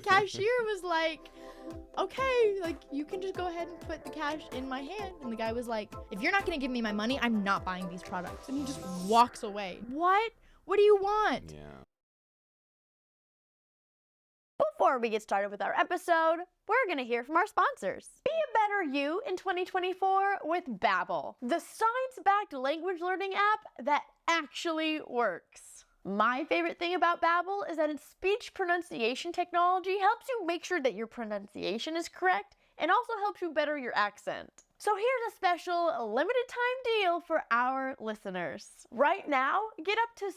cashier was like, okay, like, you can just go ahead and put the cash in my hand. And the guy was like, if you're not going to give me my money, I'm not buying these products. And he just walks away. What? What do you want? Yeah. Before we get started with our episode, we're going to hear from our sponsors. Be a better you in 2024 with Babbel, the science-backed language learning app that actually works. My favorite thing about Babbel is that its speech pronunciation technology helps you make sure that your pronunciation is correct and also helps you better your accent. So here's a special limited time deal for our listeners. Right now, get up to 60%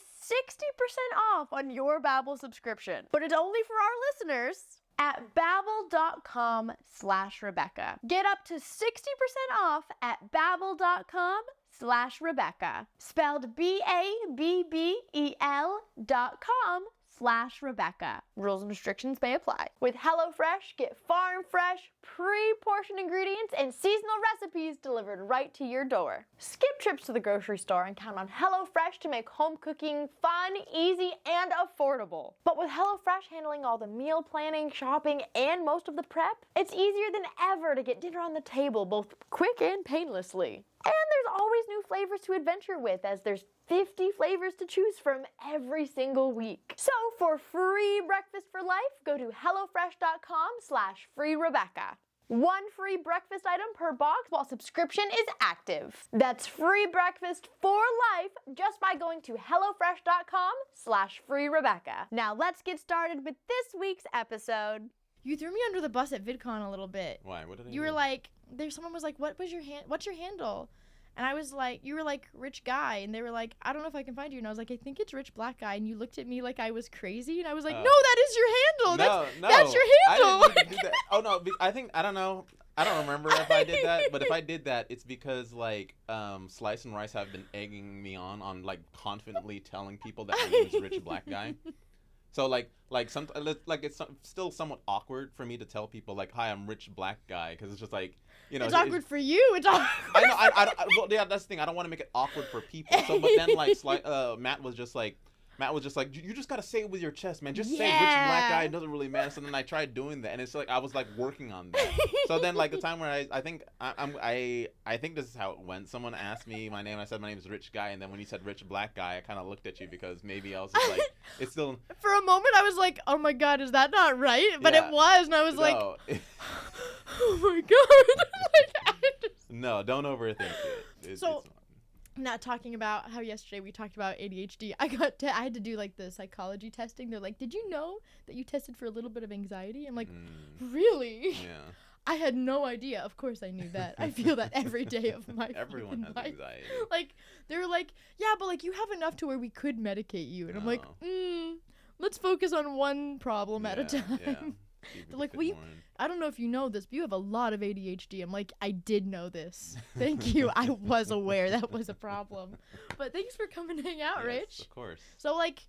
off on your Babbel subscription. But it's only for our listeners at babbel.com/Rebecca. Get up to 60% off at babbel.com/Rebecca. Spelled BABBEL.com/Rebecca. Rules and restrictions may apply. With HelloFresh, get farm fresh, pre-portioned ingredients and seasonal recipes delivered right to your door. Skip trips to the grocery store and count on HelloFresh to make home cooking fun, easy, and affordable. But with HelloFresh handling all the meal planning, shopping, and most of the prep, it's easier than ever to get dinner on the table both quick and painlessly. And there's always new flavors to adventure with, as there's 50 flavors to choose from every single week. So for free breakfast for life, go to hellofresh.com/freeRebecca. One free breakfast item per box while subscription is active. That's free breakfast for life just by going to hellofresh.com/freeRebecca. Now let's get started with this week's episode. You threw me under the bus at VidCon a little bit. Why? What did I You do? were like, someone was like, what's your handle? And I was like, you were like, rich guy. And they were like, I don't know if I can find you. And I was like, I think it's rich black guy. And you looked at me like I was crazy. And I was like, no, that is your handle. That's your handle. I didn't do that. Oh, no, I don't know. I don't remember if I did that. But if I did that, it's because, like, Slice and Rice have been egging me on, like, confidently telling people that my name is rich black guy. So, like it's still somewhat awkward for me to tell people, like, hi, I'm rich black guy. Because it's just like, you know. It's awkward for you. It's awkward. I know. Well, yeah, that's the thing. I don't want to make it awkward for people. So, but then, like, Matt was just like, you just gotta say it with your chest, man. Just say rich black guy. It doesn't really matter. So then I tried doing that, and it's like I was like working on that. So then, like, the time where I think this is how it went. Someone asked me my name. I said my name is Rich Guy, and then when you said Rich Black Guy, I kind of looked at you because maybe I was just like, it's still. For a moment, I was like, oh my god, is that not right? But it was, and I was like, oh my god. No, don't overthink it. It's not talking about how yesterday we talked about ADHD. I had to do like the psychology testing. They're like, did you know that you tested for a little bit of anxiety? I'm like, really? Yeah. I had no idea. Of course I knew that. I feel that every day of my Everyone has life. anxiety. Like, they were like, yeah, but like you have enough to where we could medicate you. And I'm like, let's focus on one problem at a time. Yeah. They're like, I don't know if you know this, but you have a lot of ADHD. I'm like, I did know this. Thank you. I was aware that was a problem. But thanks for coming to hang out, Rich. Of course. So, like,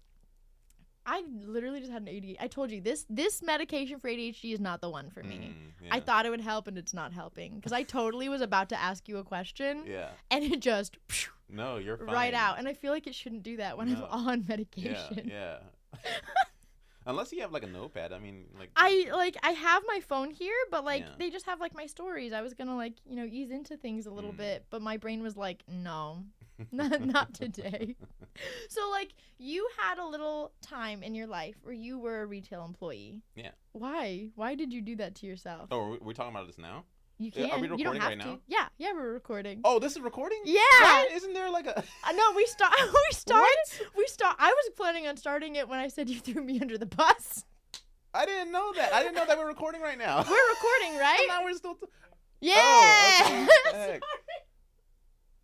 I literally just had an ADHD. I told you, this medication for ADHD is not the one for me. Yeah. I thought it would help, and it's not helping. Because I totally was about to ask you a question. Yeah. And it just... No, you're fine. Right out. And I feel like it shouldn't do that when I'm on medication. Yeah. Unless you have, like, a notepad. I mean, like... I have my phone here, but, like, they just have, like, my stories. I was gonna, like, you know, ease into things a little bit, but my brain was like, no, not today. So, like, you had a little time in your life where you were a retail employee. Yeah. Why? Why did you do that to yourself? Oh, are we talking about this now? You can. Are we recording you don't have right to. now? Yeah, we're recording. Oh, this is recording? Yeah. Why isn't there like a? No, we started. What? I was planning on starting it when I said you threw me under the bus. I didn't know that. I didn't know that we're recording right now. We're recording, right? And now we're still. Yeah. Oh, okay.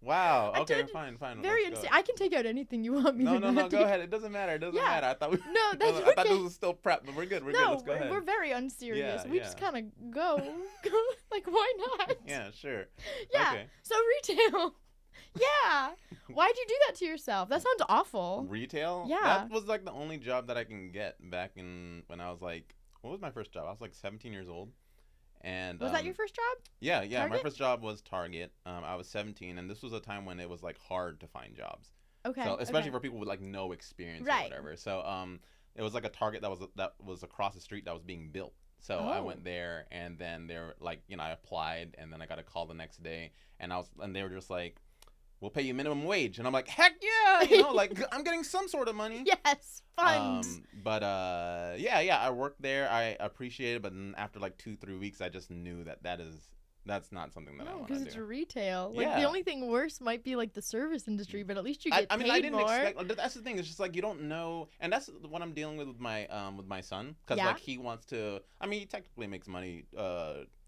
Wow. Okay, fine. Very insane. I can take out anything you want me to. No. Go ahead. It doesn't matter. I thought we. No, that's okay. I thought this was still prep, but we're good. Let's go ahead. We're very unserious. Yeah, we just kind of go. Like, why not? Yeah, sure. Yeah. Okay. So retail. Yeah. Why'd you do that to yourself? That sounds awful. Retail? Yeah. That was like the only job that I can get back in when I was like, what was my first job? I was like 17 years old. And was that your first job? Yeah. Target? My first job was Target. I was 17, and this was a time when it was like hard to find jobs. Okay. So especially for people with like no experience or whatever. So it was like a Target that was across the street that was being built. So I went there, and then they're like, I applied, and then I got a call the next day, and they were just like, we'll pay you minimum wage, and I'm like, heck yeah, like I'm getting some sort of money. Yes, funds. But yeah, I worked there. I appreciate it, but then after like 2-3 weeks, I just knew that's not something that I want to do. Because it's retail. Like the only thing worse might be like the service industry, but at least you get paid I didn't more. expect. That's the thing. It's just like you don't know, and that's what I'm dealing with my son, because like he wants to. I mean, he technically makes money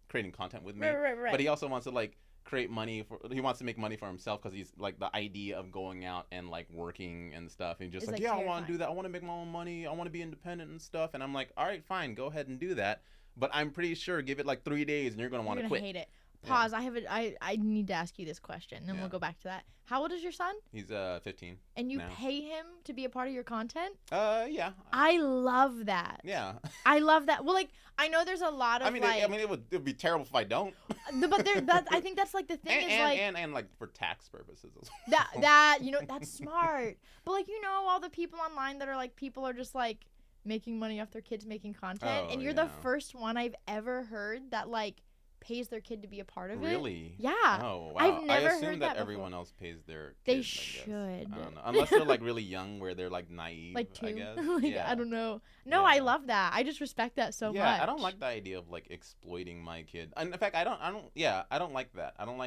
creating content with me, right. but he also wants to like create money he wants to make money for himself, because he's like the idea of going out and like working and stuff, and just like I want to do that. I want to make my own money. I want to be independent and stuff. And I'm like, all right, fine, go ahead and do that. But I'm pretty sure give it like 3 days and you're gonna want to quit. Hate it. Pause. Yeah. I need to ask you this question, and we'll go back to that. How old is your son? He's 15. And you pay him to be a part of your content? Yeah. I love that. Yeah. I love that. Well, like I know there's a lot of it would be terrible if I don't. But I think that's like the thing and like for tax purposes as well. That that's smart. But like all the people online that are like people are just like making money off their kids making content, and you're the first one I've ever heard that like pays their kid to be a part of it. Really? Yeah. Oh, wow. I've never I assume heard that before. everyone else pays their kids. They should. I don't know. Unless they're like really young, where they're like naive. Like 2. I guess. I don't know. No, I love that. I just respect that so much. Yeah, I don't like the idea of like exploiting my kid. And in fact, I don't like that. I don't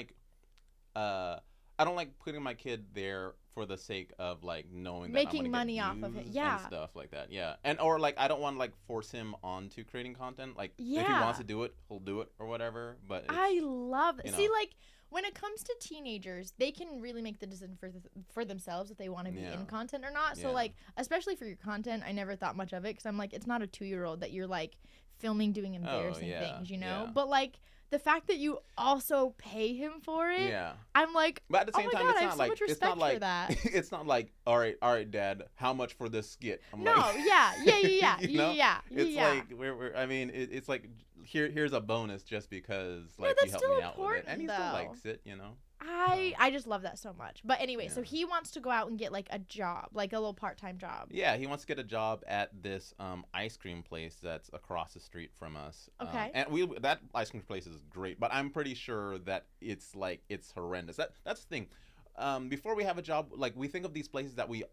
like putting my kid there for the sake of like knowing that making I'm gonna money get off of it, and stuff like that, and or like I don't want to like force him onto creating content. Like if he wants to do it, he'll do it or whatever. But I love it. See, like when it comes to teenagers, they can really make the decision for themselves if they want to be in content or not. So like, especially for your content, I never thought much of it because I'm like, it's not a 2-year-old that you're like filming doing embarrassing things, But like, the fact that you also pay him for it, I'm like, but at the same time, God, it's I not have like so much respect it's not like for that. it's not like all right, Dad, how much for this skit? I'm no, like, it's like we're I mean, it's like here's a bonus just because like you helped me out with it, and he still likes it, I just love that so much. But anyway, so he wants to go out and get like a job, like a little part-time job. Yeah, he wants to get a job at this ice cream place that's across the street from us. Okay. And that ice cream place is great, but I'm pretty sure that it's horrendous. That's the thing. Before we have a job, like we think of these places that we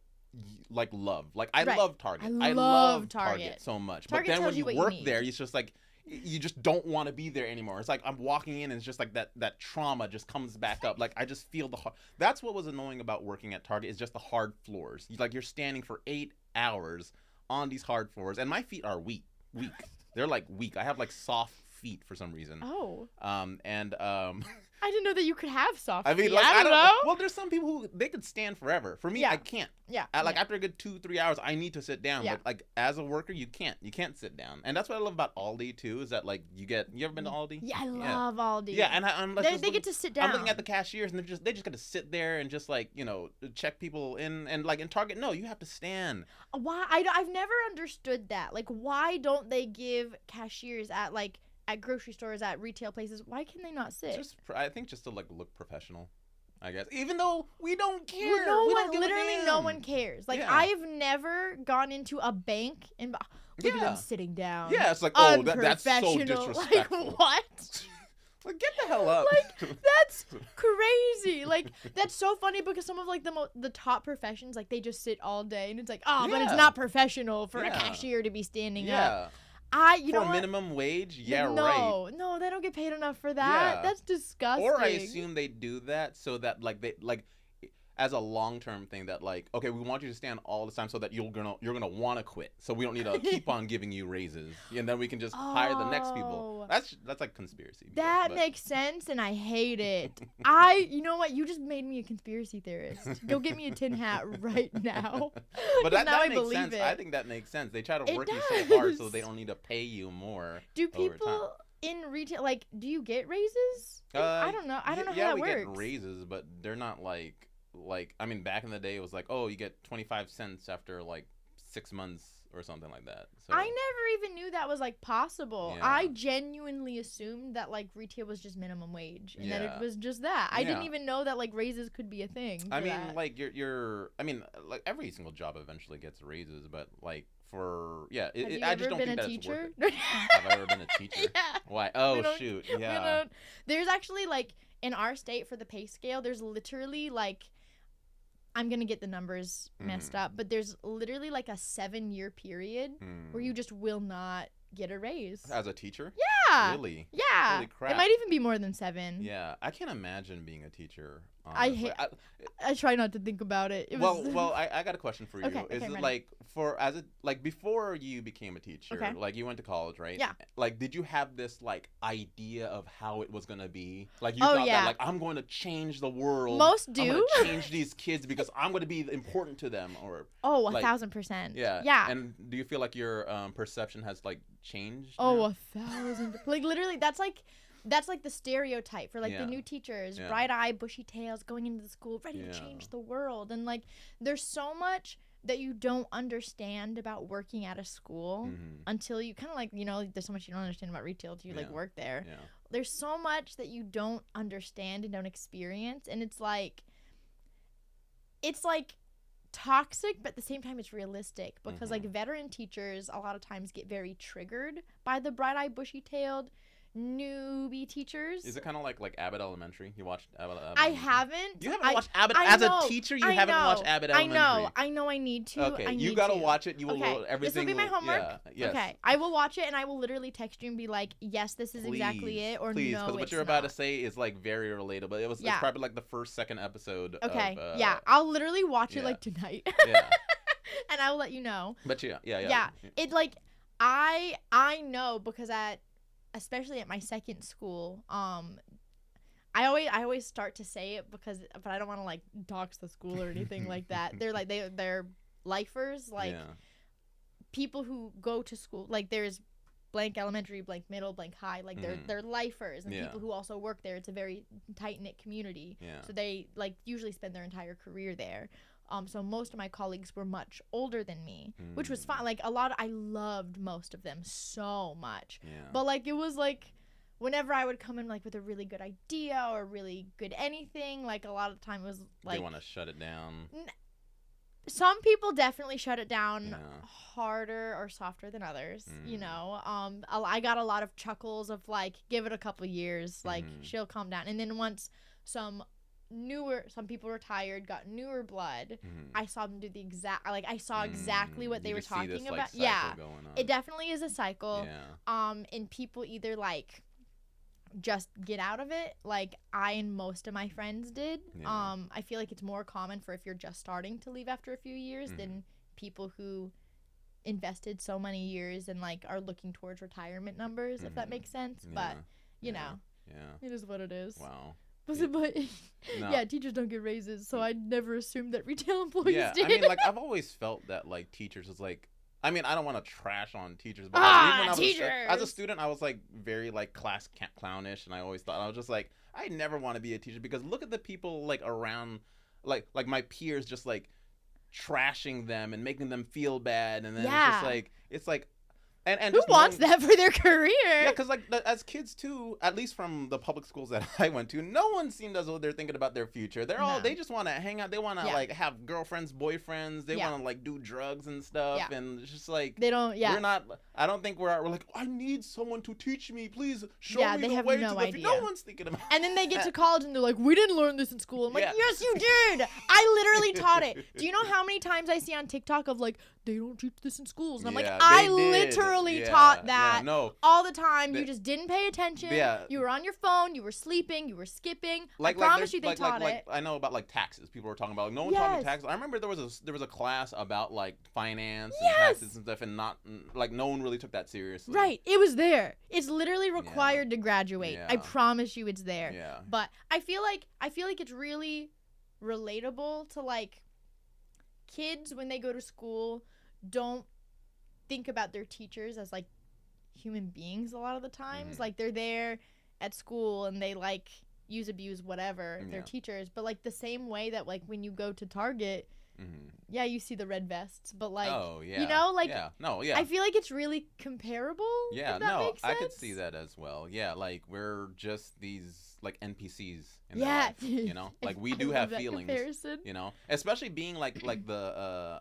like love. Like I love Target. I love Target so much. Target but then when tells you you what work you need. there, it's just like you just don't want to be there anymore. It's like I'm walking in and it's just like that trauma just comes back up. Like I just feel that's what was annoying about working at Target, is just the hard floors. Like you're standing for 8 hours on these hard floors, and my feet are weak. They're like weak. I have like soft feet for some reason. Oh. I didn't know that you could have soft feet. I mean, like, I don't know. Well, there's some people who they could stand forever. For me, I can't. Yeah. After a good 2-3 hours, I need to sit down. Yeah. But like as a worker, you can't sit down. And that's what I love about Aldi too, is that like you ever been to Aldi? Yeah, I love Aldi. Yeah, and I'm like they get to sit down. I'm looking at the cashiers, and they just get to sit there and just like check people in. And like in Target, no, you have to stand. Why? I've never understood that. Like, why don't they give cashiers at grocery stores, at retail places, why can they not sit? I think just to like look professional, I guess. Even though we don't care. Literally no one cares. Like I've never gone into a bank and look at them sitting down. Yeah, it's like, oh, that's so disrespectful. Like what? Like get the hell up. Like that's crazy. Like that's so funny because some of like the top professions, like they just sit all day, and it's like, but it's not professional for a cashier to be standing up. For minimum wage? Yeah, right. No, they don't get paid enough for that. Yeah. That's disgusting. Or I assume they do that so that they as a long-term thing, that like, okay, we want you to stand all the time so that you're gonna want to quit. So we don't need to keep on giving you raises, and then we can just hire the next people. That's like conspiracy. That makes sense, and I hate it. You know what? You just made me a conspiracy theorist. Go get me a tin hat right now. But that makes sense. I think that makes sense. They try to work you so hard so they don't need to pay you more. Do people in retail do you get raises? I don't know. I don't know how that works. Yeah, we get raises, but they're not like I mean, back in the day it was like, oh, you get 25 cents after like 6 months or something like that. So I never even knew that was like possible. Yeah. I genuinely assumed that like retail was just minimum wage and that it was just that. I didn't even know that like raises could be a thing. I mean, like like every single job eventually gets raises, but like Have you I just ever don't been think a that teacher? it's worth it. Have I ever been a teacher? Yeah. Why? Oh, don't- shoot. We Yeah. don't- There's actually, like, in our state for the pay scale, there's literally, like, I'm going to get the numbers messed up, but there's literally, like, a 7-year period where you just will not get a raise. As a teacher? Yeah. Really? Yeah. Holy crap. It might even be more than 7. Yeah. I can't imagine being a teacher. I try not to think about it. Well, I got a question for you. Okay, Is I'm it ready. like before you became a teacher, Okay. like you went to college, right? Yeah. Like, did you have this like idea of how it was gonna be? Like you Oh, thought yeah. that like I'm going to change the world. Most I'm do. gonna change these kids because I'm going to be important to them, or Oh, like, 1,000%. yeah. Yeah. And do you feel like your perception has like changed? Oh, now? 1,000. Like, literally, that's like the stereotype for, like, Yeah. the new teachers. Yeah. Bright-eyed, bushy tails, going into the school, ready Yeah. to change the world. And, like, there's so much that you don't understand about working at a school until you kind of, like, there's so much you don't understand about retail until you, like, work there. Yeah. There's so much that you don't understand and don't experience. And it's like toxic, but at the same time it's realistic because like veteran teachers a lot of times get very triggered by the bright-eyed, bushy-tailed newbie teachers. Is it kind of like Abbott Elementary? You watched Abbott? I haven't. You haven't watched Abbott I as know, a teacher. You I haven't know, watched Abbott Elementary. I know. I need to. Okay, I you need gotta to. watch it. You will Okay, everything. this will be my homework. Yeah. Yes. Okay, I will watch it and I will literally text you and be like, yes, this is exactly it, or please, no, because what it's you're about not. to say is like very relatable. It's Yeah. probably like the second episode. Okay, Of, yeah, I'll literally watch it yeah. like tonight, Yeah. and I will let you know. But yeah. Yeah, it like I know because especially at my second school, I always start to say it but I don't want to like dox the school or anything like that. They're lifers, like Yeah. people who go to school. Like there's blank elementary, blank middle, blank high. Like they're lifers and Yeah. people who also work there. It's a very tight knit community. Yeah. So they like usually spend their entire career there. So most of my colleagues were much older than me, which was fine. Like I loved most of them so much. Yeah. But like it was like whenever I would come in like with a really good idea or really good anything, like a lot of the time it was like they want to shut it down. some people definitely shut it down Yeah. harder or softer than others. I got a lot of chuckles of like give it a couple years, like she'll calm down. And then once some people retired, got newer blood, I saw them do the exact I saw exactly what they were talking about. Yeah, it definitely is a cycle. Yeah. And people either like just get out of it, like I and most of my friends did. Yeah. I feel like it's more common for if you're just starting to leave after a few years than people who invested so many years and like are looking towards retirement numbers, if that makes sense. But you know, it is what it is. Wow. But No. yeah, teachers don't get raises, so I never assumed that retail employees Yeah, did. I mean, like I've always felt that like teachers is like. I mean, I don't want to trash on teachers, but teachers! As a student, I was like very like class clownish, and I always thought I was just like I never want to be a teacher because look at the people like around, like my peers, just like trashing them and making them feel bad, and then it's like. And who wants that for their career? Yeah, because like as kids too, at least from the public schools that I went to, no one seemed as though they're thinking about their future. They just want to hang out. They want to like have girlfriends, boyfriends. They want to like do drugs and stuff. Yeah. And it's just like they don't. Yeah, we're not. I don't think we're like I need someone to teach me. Please show me they the have way no to the idea. No one's thinking about. And then they get to college and they're like, we didn't learn this in school. I'm like, Yeah. yes, you did. I literally taught it. Do you know how many times I see on TikTok of like they don't teach this in schools? And I'm like, I literally taught that all the time. You just didn't pay attention. Yeah. You were on your phone. You were sleeping. You were skipping. Like, I promise you, they taught it. I know about like taxes. People were talking about like, no one taught me taxes. I remember there was a class about like finance and taxes and stuff, and not like no one really took that seriously. Right. It was there. It's literally required to graduate. Yeah. I promise you, it's there. Yeah. But I feel like it's really relatable to like kids when they go to school don't think about their teachers as like human beings a lot of the times. Like they're there at school and they like use, abuse, whatever, their teachers. But like the same way that like when you go to Target, you see the red vests, but like you know, like I feel like it's really comparable. Yeah, if that makes sense. I could see that as well. Yeah, like we're just these like NPCs in their life, you know? Like we do have feelings, comparison. You know? Especially being like the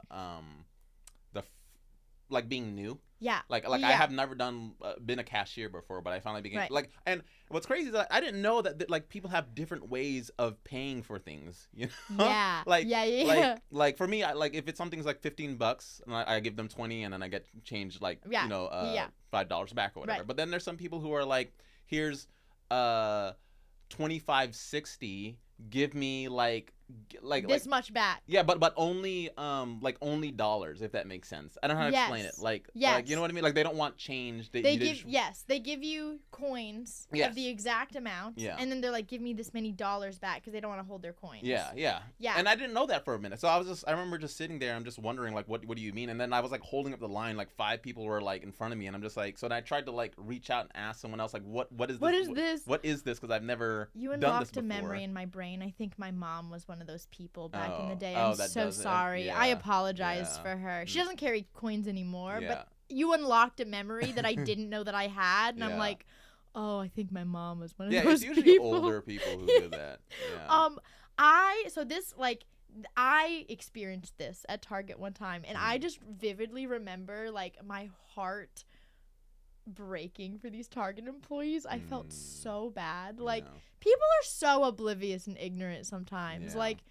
like being new. Yeah. Like I have never been a cashier before, but I finally began Right. and what's crazy is that I didn't know that like people have different ways of paying for things, you know? Yeah. Like Yeah. like for me, like if it's something's like $15 and I give them 20 and then I get changed like $5 back or whatever. Right. But then there's some people who are like, here's 25.60, give me like this much back. Yeah, but only only dollars, if that makes sense. I don't know how to explain it. Like you know what I mean? Like they don't want change. They give you coins of the exact amount. Yeah. And then they're like, give me this many dollars back because they don't want to hold their coins. Yeah. And I didn't know that for a minute. So I remember just sitting there, I'm just wondering like what do you mean? And then I was like holding up the line, like 5 people were like in front of me, and I'm just like, so then I tried to like reach out and ask someone else like what is this? What is this? Because I've never You done this unlocked before. a memory in my brain. I think my mom was one of those people back in the day. I'm so sorry. Yeah. I apologize for her. She doesn't carry coins anymore, Yeah. but you unlocked a memory that I didn't know that I had, and I'm Yeah. like, oh, I think my mom was one of Yeah, those it's usually people. older people who do that. Yeah. I experienced this at Target one time, and I just vividly remember like my heart breaking for these Target employees. I felt so bad. Like people are so oblivious and ignorant sometimes. Yeah. Like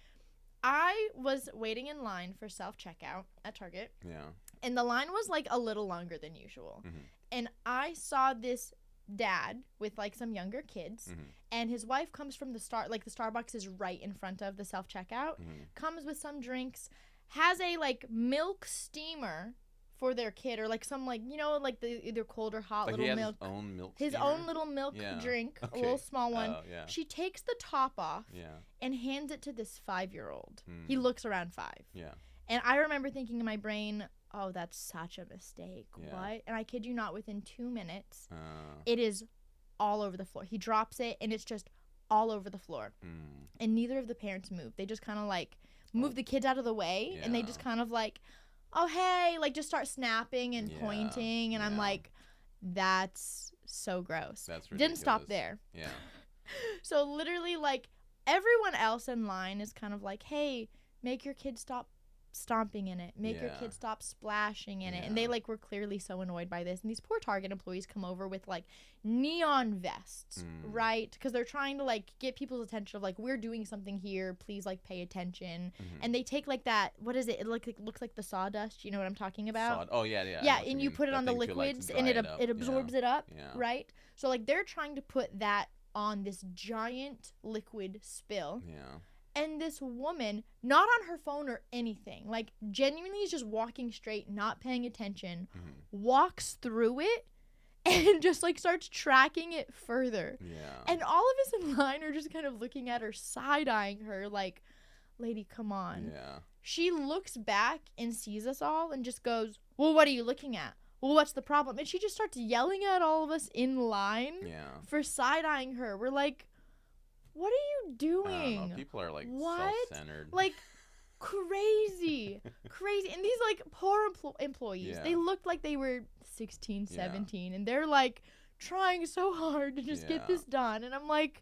I was waiting in line for self-checkout at Target. Yeah. And the line was like a little longer than usual. Mm-hmm. And I saw this dad with like some younger kids, and his wife comes from the Starbucks is right in front of the self-checkout, comes with some drinks, has a like milk steamer for their kid, or like some like, you know, like the either cold or hot Like little he has milk. his own milk His steamer? own little milk drink, a little small one. Oh, yeah. She takes the top off Yeah. and hands it to this 5-year-old. He looks around 5. Yeah. And I remember thinking in my brain, oh, that's such a mistake. Yeah. What? And I kid you not, within 2 minutes, it is all over the floor. He drops it, and it's just all over the floor. And neither of the parents move. They just kind of like move the kids out of the way, and they just kind of like, oh, hey, like just start snapping and pointing. And I'm like, that's so gross. That's ridiculous. Didn't stop there. Yeah. So literally, like, everyone else in line is kind of like, hey, make your kid stop stomping in it. Make your kid stop splashing in it. And they, like, were clearly so annoyed by this. And these poor Target employees come over with, like, neon vests, right? Because they're trying to, like, get people's attention of, like, we're doing something here. Please, like, pay attention. And they take, like, that, what is it? It looks like the sawdust. You know what I'm talking about? Oh, yeah. Yeah, and you put it on the liquids, and it absorbs it up, Yeah. right? So, like, they're trying to put that on this giant liquid spill. Yeah. And this woman, not on her phone or anything, like genuinely is just walking straight, not paying attention, walks through it and just like starts tracking it further. Yeah. And all of us in line are just kind of looking at her, side-eyeing her like, lady, come on. Yeah. She looks back and sees us all and just goes, well, what are you looking at? Well, what's the problem? And she just starts yelling at all of us in line for side-eyeing her. We're like, what are you doing? I don't know. People are like self-centered. Like crazy. And these like poor employees, they looked like they were 16, 17, and they're like trying so hard to just get this done. And I'm like,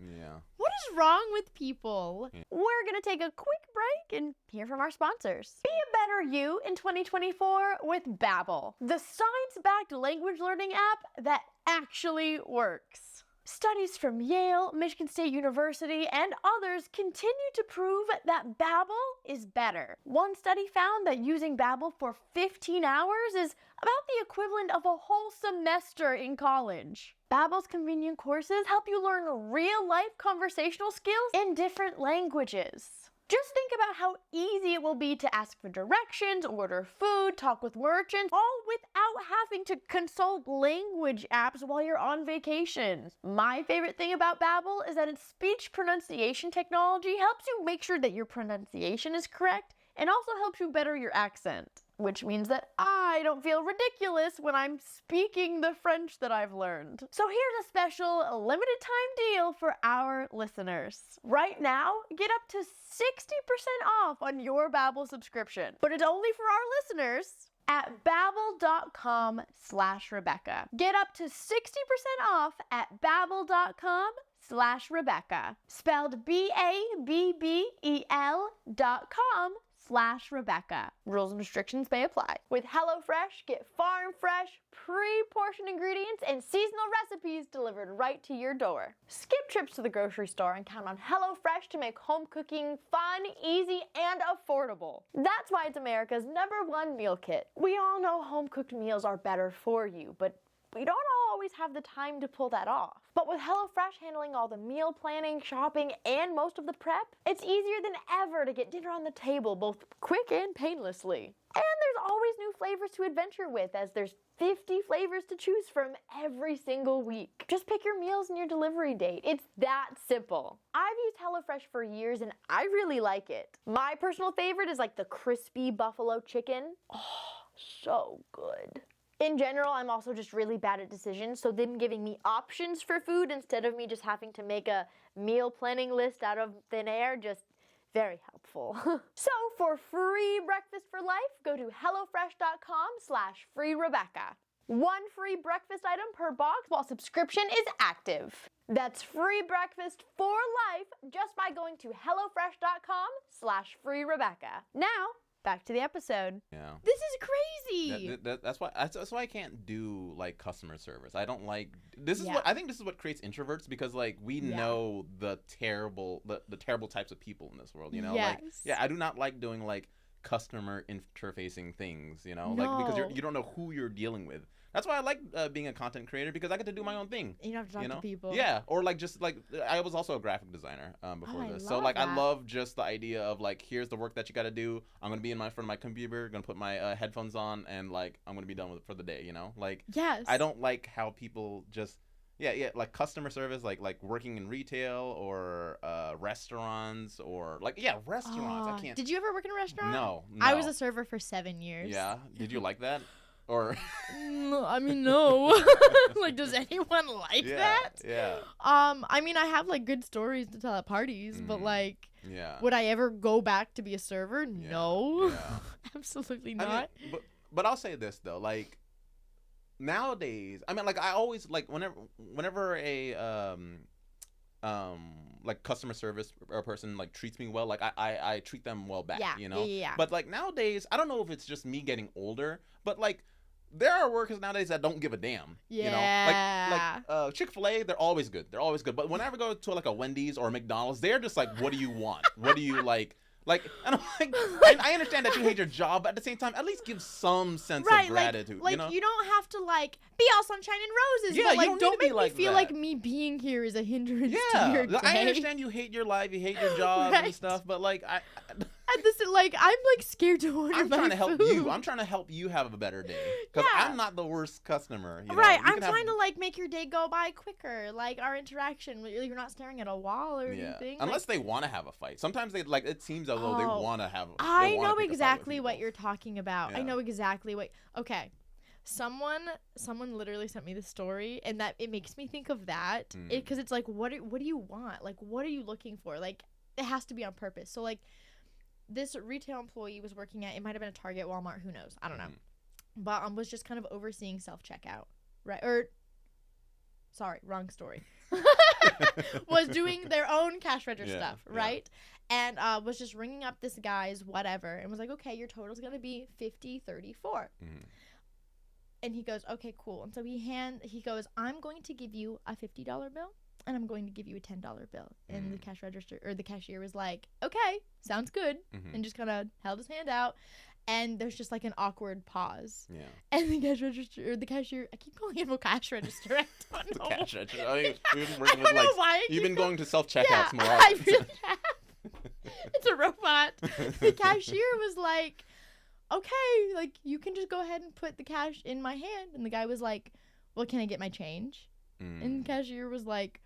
what is wrong with people? We're going to take a quick break and hear from our sponsors. Be a better you in 2024 with Babbel, the science-backed language learning app that actually works. Studies from Yale, Michigan State University, and others continue to prove that Babbel is better. One study found that using Babbel for 15 hours is about the equivalent of a whole semester in college. Babbel's convenient courses help you learn real-life conversational skills in different languages. Just think about how easy it will be to ask for directions, order food, talk with merchants, all without having to consult language apps while you're on vacation. My favorite thing about Babbel is that its speech pronunciation technology helps you make sure that your pronunciation is correct and also helps you better your accent, which means that I don't feel ridiculous when I'm speaking the French that I've learned. So here's a special limited time deal for our listeners. Right now, get up to 60% off on your Babbel subscription, but it's only for our listeners at babbel.com/Rebecca. Get up to 60% off at babbel.com/Rebecca. Spelled BABBEL.com/Rebecca. HelloFresh.com/Rebecca. Rules and restrictions may apply. With HelloFresh, get farm fresh, pre-portioned ingredients and seasonal recipes delivered right to your door. Skip trips to the grocery store and count on HelloFresh to make home cooking fun, easy, and affordable. That's why it's America's #1 meal kit. We all know home-cooked meals are better for you, but we don't always have the time to pull that off. But with HelloFresh handling all the meal planning, shopping, and most of the prep, it's easier than ever to get dinner on the table, both quick and painlessly. And there's always new flavors to adventure with, as there's 50 flavors to choose from every single week. Just pick your meals and your delivery date. It's that simple. I've used HelloFresh for years and I really like it. My personal favorite is like the crispy buffalo chicken. Oh, so good. In general, I'm also just really bad at decisions, so them giving me options for food instead of me just having to make a meal planning list out of thin air, just very helpful. So for free breakfast for life, go to HelloFresh.com/FreeRebecca. One free breakfast item per box while subscription is active. That's free breakfast for life just by going to HelloFresh.com/FreeRebecca. Now, back to the episode. Yeah. This is crazy. That's why I can't do like customer service. I don't like this is Yeah. what I think this is what creates introverts, because like we know the terrible types of people in this world, you know? Yes. Like I do not like doing like customer interfacing things, you know? Like because you don't know who you're dealing with. That's why I like being a content creator, because I get to do my own thing. You don't have to talk to people. Yeah, or like just like I was also a graphic designer before this, so like that. I love just the idea of like here's the work that you got to do. I'm gonna be in front of my computer, gonna put my headphones on, and like I'm gonna be done with it for the day. You know, like Yes. I don't like how people just like customer service, like working in retail or restaurants or restaurants. I can't. Did you ever work in a restaurant? No. I was a server for 7 years. Yeah. Did you like that? Or No, I mean, no. Like, does anyone like that? Yeah. I mean, I have like good stories to tell at parties, but like, would I ever go back to be a server? No. Yeah. Absolutely I not. mean, but I'll say this though, like nowadays, I mean, like I always like whenever a like customer service or person like treats me well, like I treat them well back, you know? Yeah. But like nowadays, I don't know if it's just me getting older, but like there are workers nowadays that don't give a damn. Yeah. You know? Like Chick-fil-A, they're always good. They're always good. But whenever I go to like a Wendy's or a McDonald's, they're just like, what do you want? What do you like? Like, and I'm like, I understand that you hate your job, but at the same time, at least give some sense of gratitude. Like you know? You don't have to like be all sunshine and roses. Yeah, but like you don't make me like feel that. like me being here is a hindrance to your day. I understand you hate your life, you hate your job and stuff, but like And this is like I'm like scared to order I'm my trying to help food. you. I'm trying to help you have a better day, because I'm not the worst customer. You know? Right, You I'm can have- trying to like make your day go by quicker. Like our interaction, you're not staring at a wall or anything. Unless they want to have a fight. Sometimes they like it seems as though they want to have. I know exactly what you're talking about. Yeah. I know exactly what. Okay, someone literally sent me the story, and that it makes me think of that because it's like, what do you want? Like, what are you looking for? Like, it has to be on purpose. So like, this retail employee was working at, it might have been a Target, Walmart, who knows? I don't know. But was just kind of overseeing self-checkout, right? Or, sorry, wrong story. Was doing their own cash register stuff, right? And was just ringing up this guy's whatever and was like, okay, your total's going to be $50.34. And he goes, okay, cool. And so he goes, I'm going to give you a $50 bill and I'm going to give you a $10 bill. And the cash register or the cashier was like, okay, sounds good. And just kind of held his hand out. And there's just like an awkward pause. Yeah. And the cash register or the cashier, I keep calling him a cash register. I don't know. Cash register. Oh, you've been working with like you've been going to self-checkouts more often. I really have. It's a robot. The cashier was like, okay, like you can just go ahead and put the cash in my hand. And the guy was like, well, can I get my change? And the cashier was like,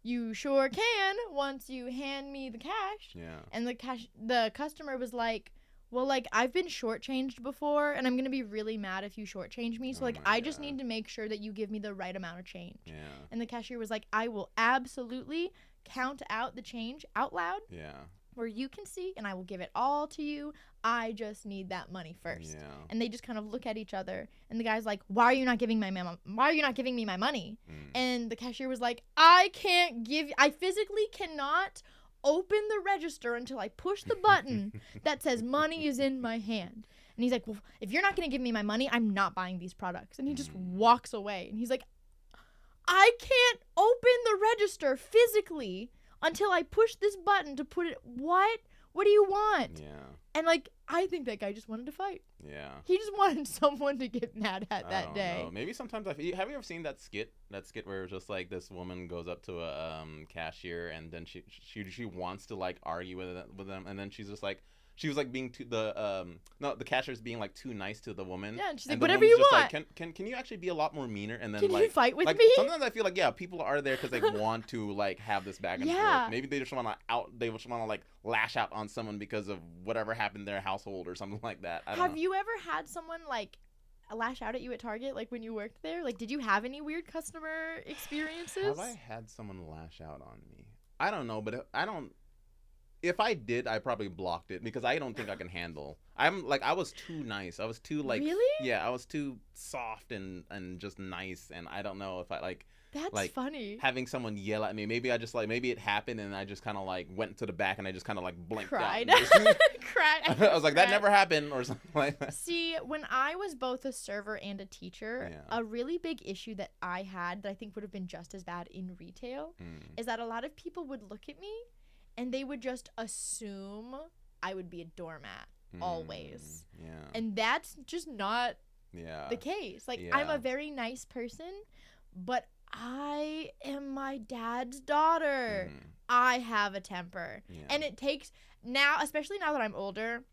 you sure can once you hand me the cash. Yeah. And the customer was like, well, like I've been shortchanged before and I'm going to be really mad if you shortchange me. So like I just need to make sure that you give me the right amount of change. Yeah. And the cashier was like, I will absolutely count out the change out loud. Yeah. Where you can see, and I will give it all to you. I just need that money first. Yeah. And they just kind of look at each other, and the guy's like, "Why are you not giving me my money?" And the cashier was like, "I physically cannot open the register until I push the button that says money is in my hand. And he's like, well, if you're not going to give me my money, I'm not buying these products. And he just walks away. And he's like, I can't open the register physically until I push this button to put it. What? What do you want? Yeah. And like, I think that guy just wanted to fight. Yeah. He just wanted someone to get mad at that day. Know. Maybe sometimes have you ever seen that skit? That skit where it's just like this woman goes up to a cashier and then she wants to like argue with them, and then she's just like. She was like being the cashier's being like too nice to the woman. Yeah, and she's like, whatever you want. Like, can you actually be a lot more meaner? And then can like, you fight with like, me? Sometimes I feel like people are there because they want to like have this back and forth. Maybe they just want to like lash out on someone because of whatever happened in their household or something like that. Have you ever had someone like lash out at you at Target, like when you worked there? Like, did you have any weird customer experiences? Have I had someone lash out on me? I don't know, but I don't. If I did, I probably blocked it because I don't think I can handle. I was too nice. I was too like. Really? Yeah, I was too soft and just nice, and I don't know if I like. That's like, funny. Having someone yell at me. Maybe I just like maybe it happened and I just kind of like went to the back and I just kind of like blinked cried. out. Cried. I was like, that never happened or something like that. See, when I was both a server and a teacher, a really big issue that I had that I think would have been just as bad in retail is that a lot of people would look at me and they would just assume I would be a doormat always. Yeah. And that's just not the case. Like, I'm a very nice person, but I am my dad's daughter. I have a temper. Yeah. And it takes, now, especially now that I'm older,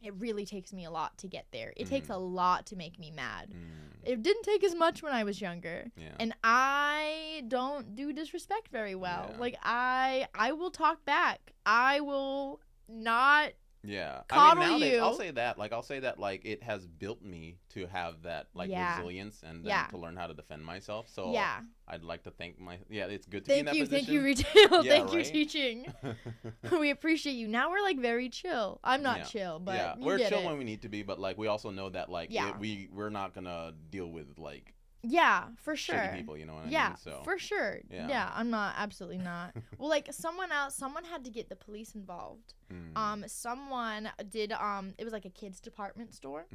it really takes me a lot to get there. It takes a lot to make me mad. It didn't take as much when I was younger. Yeah. And I don't do disrespect very well. Yeah. Like, I will talk back. I will not coddle nowadays, you. I'll say that like it has built me to have that like resilience and then to learn how to defend myself. So I'd like to thank it's good to be in that position. Thank you, retail. Thank you, teaching. We appreciate you. Now we're like very chill. I'm not chill, but we're chill when we need to be, but like we also know that like we're not gonna deal with like for sure. Shitty people, you know what I mean? So for sure. Yeah, I'm not. Absolutely not. Well, like someone had to get the police involved. Someone did. It was like a kids department store,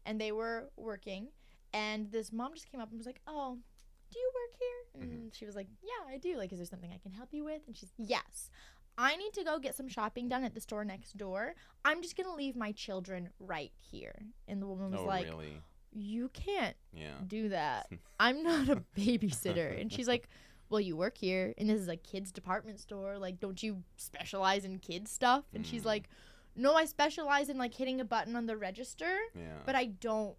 and they were working, and this mom just came up and was like, "Oh, do you work here?" And she was like, "Yeah, I do. Like, is there something I can help you with?" And she's, "Yes. I need to go get some shopping done at the store next door. I'm just gonna leave my children right here." And the woman was like, really? You can't do that. I'm not a babysitter. And she's like, well, you work here, and this is a kids department store. Like, don't you specialize in kids stuff? And she's like, no, I specialize in like hitting a button on the register, but I don't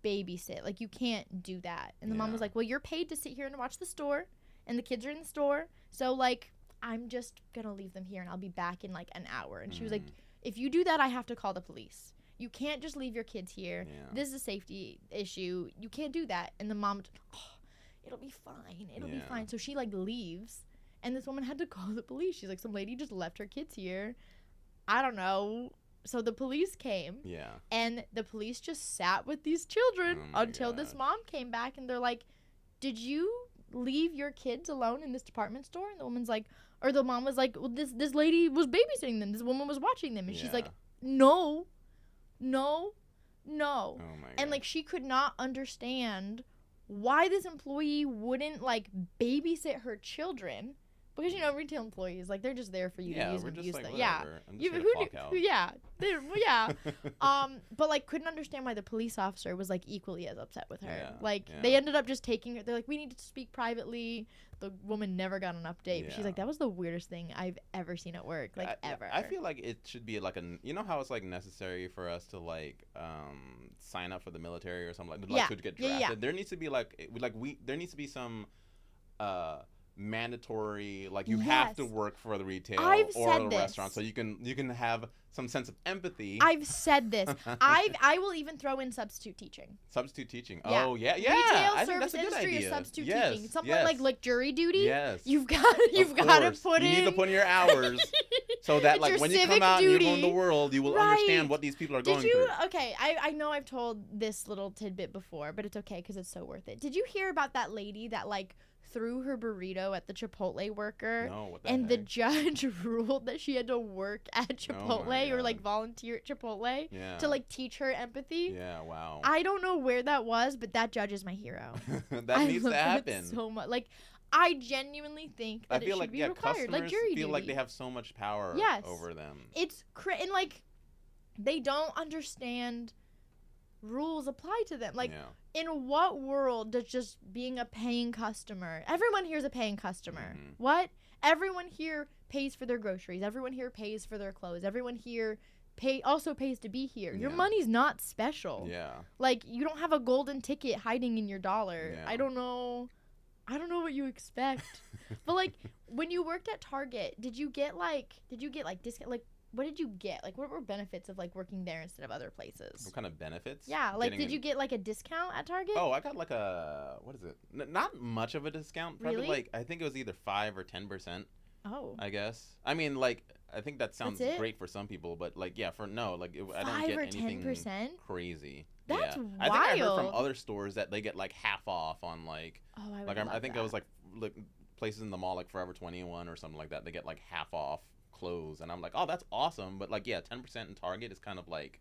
babysit. Like, you can't do that. And the mom was like, well, you're paid to sit here and watch the store, and the kids are in the store. So like, I'm just gonna leave them here, and I'll be back in like an hour. And she was like, if you do that, I have to call the police. You can't just leave your kids here. Yeah. This is a safety issue. You can't do that. And the mom, it'll be fine. It'll be fine. So she, like, leaves. And this woman had to call the police. She's like, some lady just left her kids here. I don't know. So the police came. Yeah. And the police just sat with these children until this mom came back. And they're like, did you leave your kids alone in this department store? And the woman's like, or the mom was like, well, this lady was babysitting them. This woman was watching them. And she's like, no. Oh my God. And like she could not understand why this employee wouldn't like babysit her children, because you know retail employees like they're just there for you to use and abuse them. I'm just gonna clock out. But like couldn't understand why the police officer was like equally as upset with her. They ended up just taking her. They're like, we need to speak privately. The woman never got an update. But she's like, that was the weirdest thing I've ever seen at work, like ever. I feel like it should be like you know how it's like necessary for us to like sign up for the military or something like to get drafted. There needs to be there needs to be some mandatory like you have to work for the retail or the restaurant so you can have some sense of empathy. I've said this. I will even throw in substitute teaching. Substitute teaching. Yeah. Oh yeah. Retail I think service that's a good industry idea. Is substitute teaching. Something like jury duty. Yes. You've got to put in. You need to put in your hours so that like when you come out and you go in the world, you will understand what these people are going through. Okay, I know I've told this little tidbit before, but it's okay because it's so worth it. Did you hear about that lady that like threw her burrito at the Chipotle worker. No, what the and heck? the judge ruled that she had to work at Chipotle or like volunteer at Chipotle to like teach her empathy. Yeah, wow. I don't know where that was, but that judge is my hero. That needs to happen. So much. Like, I genuinely think that I feel it should like be required. Like jury feel duty. like they have so much power over them. It's and like they don't understand rules apply to them. Like, in what world does just being a paying customer? Everyone here is a paying customer. Mm-hmm. What? Everyone here pays for their groceries. Everyone here pays for their clothes. Everyone here also pays to be here. Your money's not special. Yeah. Like, you don't have a golden ticket hiding in your dollar. Yeah. I don't know what you expect. But like, when you worked at Target, did you get like discount? Like, what did you get? Like, what were benefits of like working there instead of other places? What kind of benefits? Yeah, like, did you get like a discount at Target? Oh, I got like a, what is it? Not much of a discount. Probably Really? like, I think it was either 5 or 10%. Oh. I guess. I mean, like, I think that sounds That's it? great for some people, but like, yeah, I don't get 5 or anything 10%? crazy. That's wild. wild. I think I heard from other stores that they get like half off on like, I think that. it was like places in the mall like Forever 21 or something like that. They get like half off clothes, and I'm like, oh, that's awesome. But like, yeah, 10% in Target is kind of like,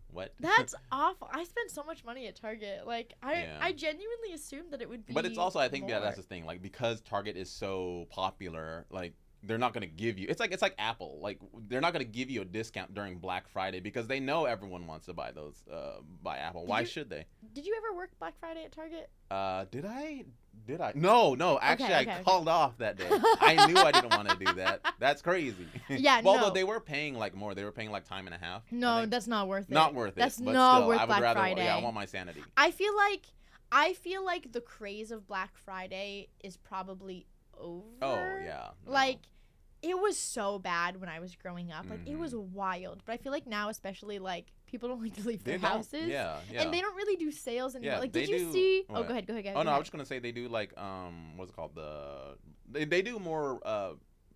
what? That's awful. I spent so much money at Target. Like, I genuinely assumed that it would be. But it's also, I think more. that's the thing. Like, because Target is so popular, like, they're not gonna give you. It's like Apple. Like, they're not gonna give you a discount during Black Friday because they know everyone wants to buy those. Buy Apple. Why should they? Did you ever work Black Friday at Target? Did I? No. Actually, Okay. I called off that day. I knew I didn't want to do that. That's crazy. Yeah, well, no. Although they were paying like more. They were paying like time and a half. No, that's not worth it. Not worth it. That's but not still, worth I would Black rather, Friday. Yeah, I want my sanity. I feel like the craze of Black Friday is probably over. Oh yeah. No. Like, it was so bad when I was growing up. Like, it was wild. But I feel like now, especially, like, people don't like to leave their houses. Yeah. And they don't really do sales anymore. Yeah, like, did you see? Oh, go ahead. Oh no, I was just gonna say they do like what's it called? They do more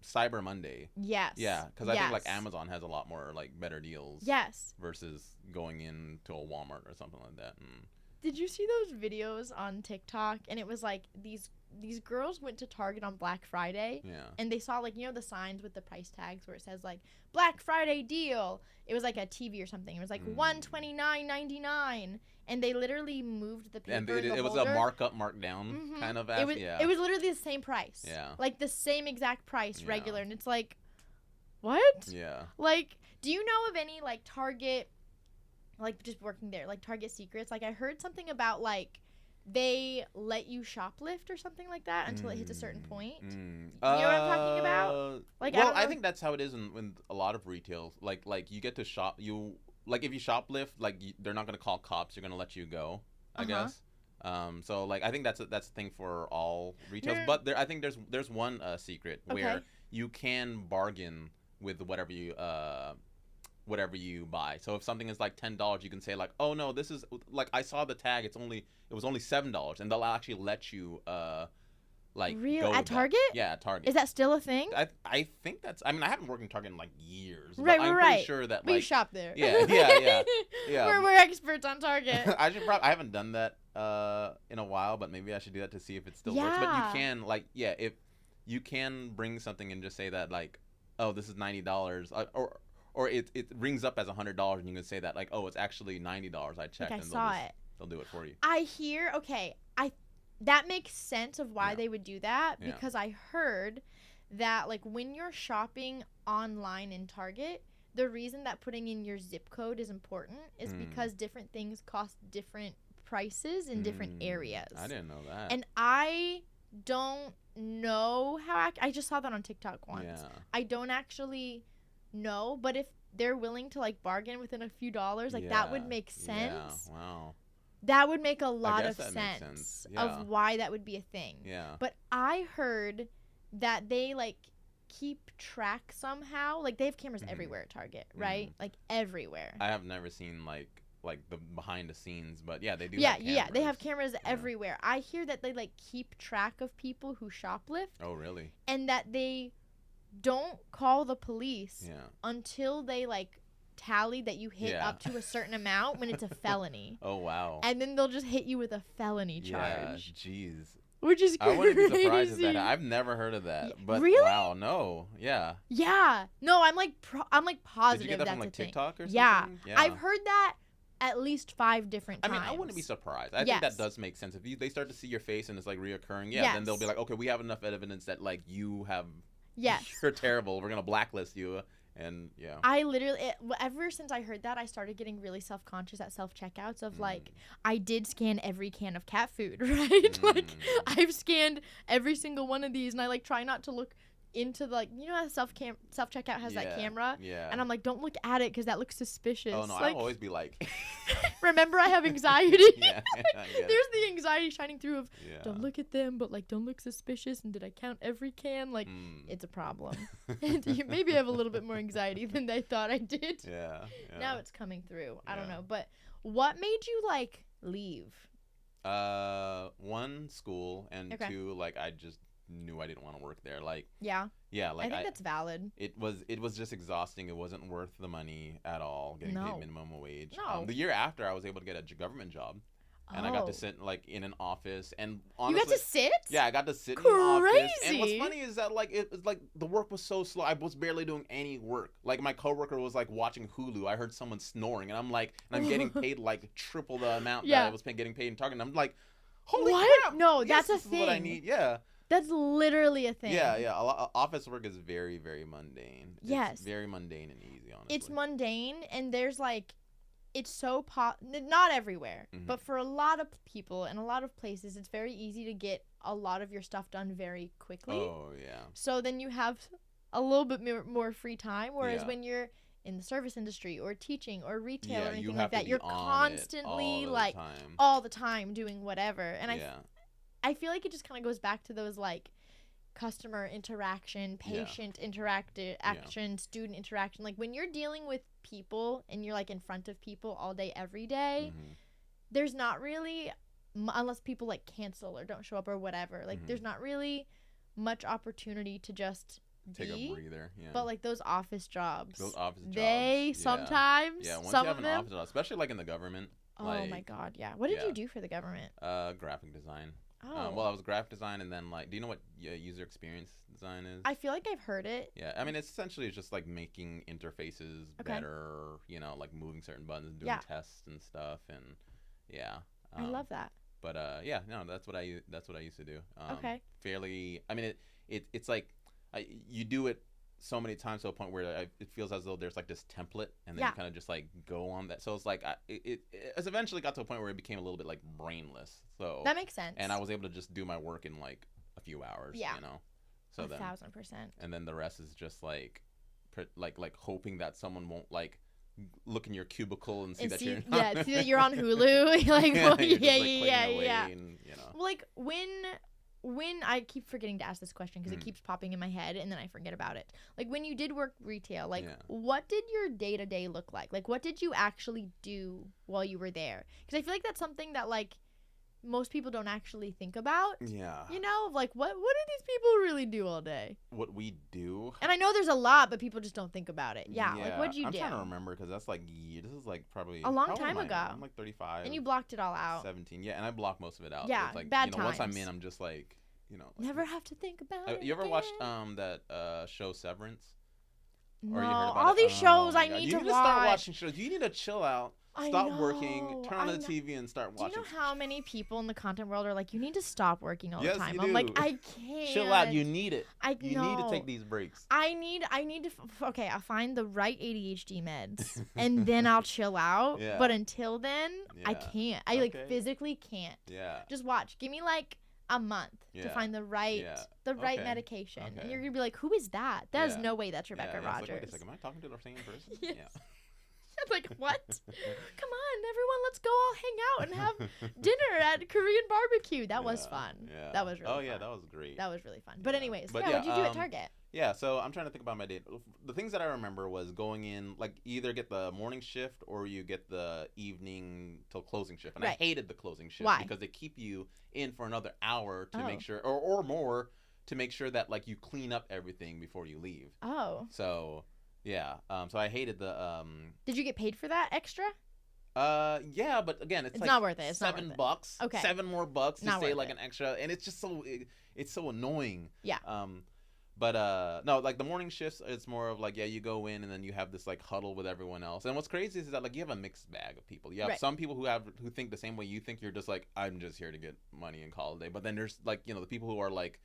Cyber Monday. Yes. Yeah, because I think like Amazon has a lot more like better deals. Yes. Versus going into a Walmart or something like that. Did you see those videos on TikTok? And it was like these girls went to Target on Black Friday. Yeah. And they saw, like, you know, the signs with the price tags where it says like Black Friday deal. It was like a TV or something. It was like $129.99. And they literally moved the paper. And it was a markup, markdown kind of app. It was literally the same price. Yeah. Like the same exact price, regular. And it's like, what? Yeah. Like, do you know of any like Target, like just working there, like Target secrets? Like, I heard something about like they let you shoplift or something like that until it hits a certain point. You know what I'm talking about? Like, well, I think that's how it is in a lot of retail. Like you get to shop. Like if you shoplift, like they're not gonna call cops. You're gonna let you go. I guess. So like I think that's a thing for all retails. But I think there's one secret where you can bargain with whatever you buy. So if something is like $10, you can say like, oh no, this is like I saw the tag. It was only $7, and they'll actually let you like real go at Target. Yeah, at Target. Is that still a thing? I think that's. I mean, I haven't worked in Target in like years. Right, but I'm pretty sure that we like shop there. Yeah. We're experts on Target. I haven't done that in a while, but maybe I should do that to see if it still works. But you can if you can bring something and just say that like, oh, this is $90, or it rings up as $100, and you can say that like, oh, it's actually $90. I checked. Like, I saw it. They'll do it for you. I hear. Okay, that makes sense of why they would do that, because I heard that like when you're shopping online in Target, the reason that putting in your zip code is important is because different things cost different prices in different areas. I didn't know that. And I don't know how I just saw that on TikTok once. Yeah. I don't actually know, but if they're willing to like bargain within a few dollars, like that would make sense. Yeah. Wow. That would make a lot of sense of why that would be a thing. Yeah. But I heard that they like keep track somehow. Like they have cameras everywhere at Target, right? Like everywhere. I have never seen like the behind the scenes, but yeah, they do. Yeah, they have cameras everywhere. I hear that they like keep track of people who shoplift. Oh, really? And that they don't call the police until they like tally that you hit up to a certain amount when it's a felony. Oh, wow. And then they'll just hit you with a felony charge. Yeah, jeez. which is crazy. I wouldn't be surprised if that. I've never heard of that. But really? Wow, no. Yeah. Yeah. No, I'm like positive. Did you get that that's from like a thing. TikTok or something? Yeah. Yeah. I've heard that at least 5 different times. I mean, I wouldn't be surprised. I think that does make sense. If they start to see your face and it's like reoccurring, then they'll be like, okay, we have enough evidence that like you have. Yes. You're terrible. We're gonna blacklist you. And yeah. I literally, ever since I heard that, I started getting really self-conscious at self-checkouts of like, I did scan every can of cat food, right? Like, I've scanned every single one of these, and I like try not to look into the, like, you know how self-checkout has that camera? Yeah. And I'm like, don't look at it because that looks suspicious. Oh no, like, I'll always be like. Remember, I have anxiety. Yeah. There's the anxiety shining through of don't look at them, but like don't look suspicious. And did I count every can? Like it's a problem. And you maybe have a little bit more anxiety than they thought I did. Yeah. Now it's coming through. I don't know, but what made you like leave? 1, school, and 2, like I just knew I didn't want to work there. Like like I think that's valid. It was just exhausting. It wasn't worth the money at all, getting paid minimum wage. No. The year after, I was able to get a government job, and I got to sit like in an office. And honestly, you got to sit? Yeah, I got to sit in an office. And what's funny is that like it was like the work was so slow. I was barely doing any work. Like my coworker was like watching Hulu. I heard someone snoring, and I'm like, and I'm getting paid like triple the amount that I was getting paid in Target. And I'm like, holy crap! No, yes, that's a this thing. Is what I need. Yeah. That's literally a thing. Yeah. Office work is very, very mundane. It's very mundane and easy, honestly. It's mundane, and there's like, it's so not everywhere, but for a lot of people and a lot of places, it's very easy to get a lot of your stuff done very quickly. Oh, yeah. So then you have a little bit more free time, whereas when you're in the service industry or teaching or retail or anything like that, you're constantly like all the time doing whatever. And I feel like it just kind of goes back to those like customer interaction, patient interaction, student interaction. Like when you're dealing with people and you're like in front of people all day, every day, there's not really, unless people like cancel or don't show up or whatever, like there's not really much opportunity to just take a breather. Yeah. But like those office jobs, sometimes, some of them, office job, especially like in the government. Oh my God, yeah. What did you do for the government? Graphic design. Oh. Well, I was graphic design, and then like, do you know what user experience design is? I feel like I've heard it. Yeah, I mean, it's essentially just like making interfaces better. You know, like moving certain buttons, doing tests and stuff, and I love that. But no, that's what I used to do. Okay. Fairly. I mean, it's like you do it so many times to a point where it feels as though there's like this template, and then you kind of just like go on that. So it's like it eventually got to a point where it became a little bit like brainless. So that makes sense. And I was able to just do my work in like a few hours. Yeah. You know. So 1,000%. And then the rest is just like hoping that someone won't like look in your cubicle and see that you're not. See that you're on Hulu. Like yeah. And, you know. Well, like when I keep forgetting to ask this question because it keeps popping in my head and then I forget about it. Like when you did work retail, like what did your day-to-day look like? Like what did you actually do while you were there? Because I feel like that's something that like most people don't actually think about. Yeah. You know, like what do these people really do all day? What we do. And I know there's a lot, but people just don't think about it. Yeah. Like what'd you do? I'm trying to remember because that's like this is like probably a long time ago. I'm like 35. And you blocked it all out. 17. Yeah, and I blocked most of it out. Yeah. So like, bad times. Once I'm in, I'm just like, Like, never have to think about it. You ever watched that show Severance? No. Or you heard about all these shows I need to watch. You need to start watching shows. You need to chill out. Stop working, turn on the TV, and start watching. Do you know how many people in the content world are like, you need to stop working all the time? You I'm do. like, I can't. Chill out. You need it. You need to take these breaks. I need to. Okay, I'll find the right ADHD meds, and then I'll chill out. Yeah. But until then, I can't. I like physically can't. Yeah. Just watch. Give me like a month to find the right medication, and you're gonna be like, who is that? There's no way that's Rebecca Rogers. Like, wait a second, am I talking to the same person? Yes. Yeah. Like, what? Come on, everyone, let's go all hang out and have dinner at Korean barbecue. That was fun. Yeah. That was really fun. Oh, yeah, that was great. That was really fun. But anyways, what did you do at Target? Yeah, so I'm trying to think about my day. The things that I remember was going in, like, either get the morning shift or you get the evening till closing shift. And I hated the closing shift. Why? Because they keep you in for another hour to make sure, or more, to make sure that, like, you clean up everything before you leave. Oh. So... Yeah. So I hated the. Did you get paid for that extra? Yeah, but again, it's like not worth it. It's not $7. worth it. Okay. $7 more bucks to Not say worth like it. an extra, and it's just it's so annoying. Yeah. But no, like the morning shifts, it's more of like, yeah, you go in and then you have this like huddle with everyone else. And what's crazy is that like you have a mixed bag of people. You have Right. some people who think the same way you think. You're just like, I'm just here to get money and call it a day. But then there's like, the people who are like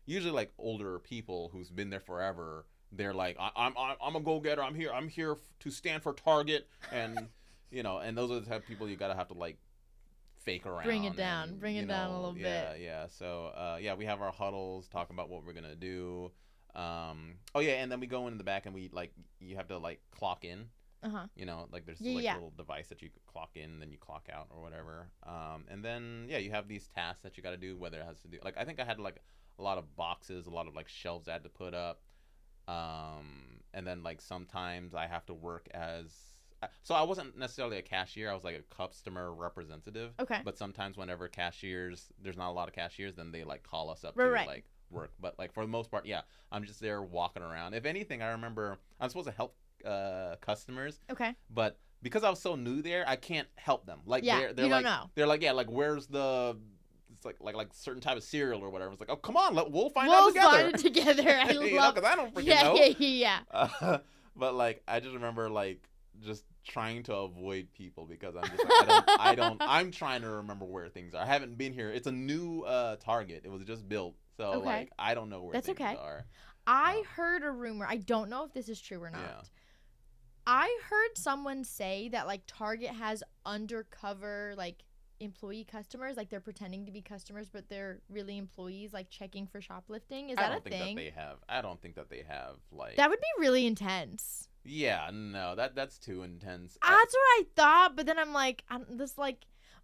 usually like older people who's been there forever. They're like, I'm a go-getter. I'm here to stand for Target, and and those are the type of people you gotta have to like fake around. Bring it down. And, Bring it down a little bit. Yeah. So yeah, we have our huddles, talk about what we're gonna do. Oh yeah, and then we go in the back and we like you have to like clock in. Like there's like a little device that you could clock in and then you clock out or whatever. And then yeah, you have these tasks that you got to do, whether it has to do like I think I had like a lot of boxes, a lot of like shelves I had to put up. And then like sometimes I have to work as so I wasn't necessarily a cashier, I was like a customer representative. Okay. But sometimes whenever there's not a lot of cashiers, then they like call us up Right. to like work. But like for the most part, yeah, I'm just there walking around. If anything, I remember I'm supposed to help customers. Okay. But because I was so new there, I can't help them. Like Yeah, they're you like don't know. they're like, yeah, like where's the it's like certain type of cereal or whatever. It's like, oh come on, we'll find out together. We'll find it together. I love because I don't freaking know. Yeah. But like I just remember like just trying to avoid people because I'm just like, I'm trying to remember where things are. I haven't been here. It's a new Target. It was just built. So like I don't know where things are. I heard a rumor. I don't know if this is true or not. Yeah. I heard someone say that like Target has undercover like employee customers, like they're pretending to be customers but they're really employees like checking for shoplifting. Is that a thing? I don't think that they have like That would be really intense. Yeah, no, that's too intense. That's what I thought, but then I'm like,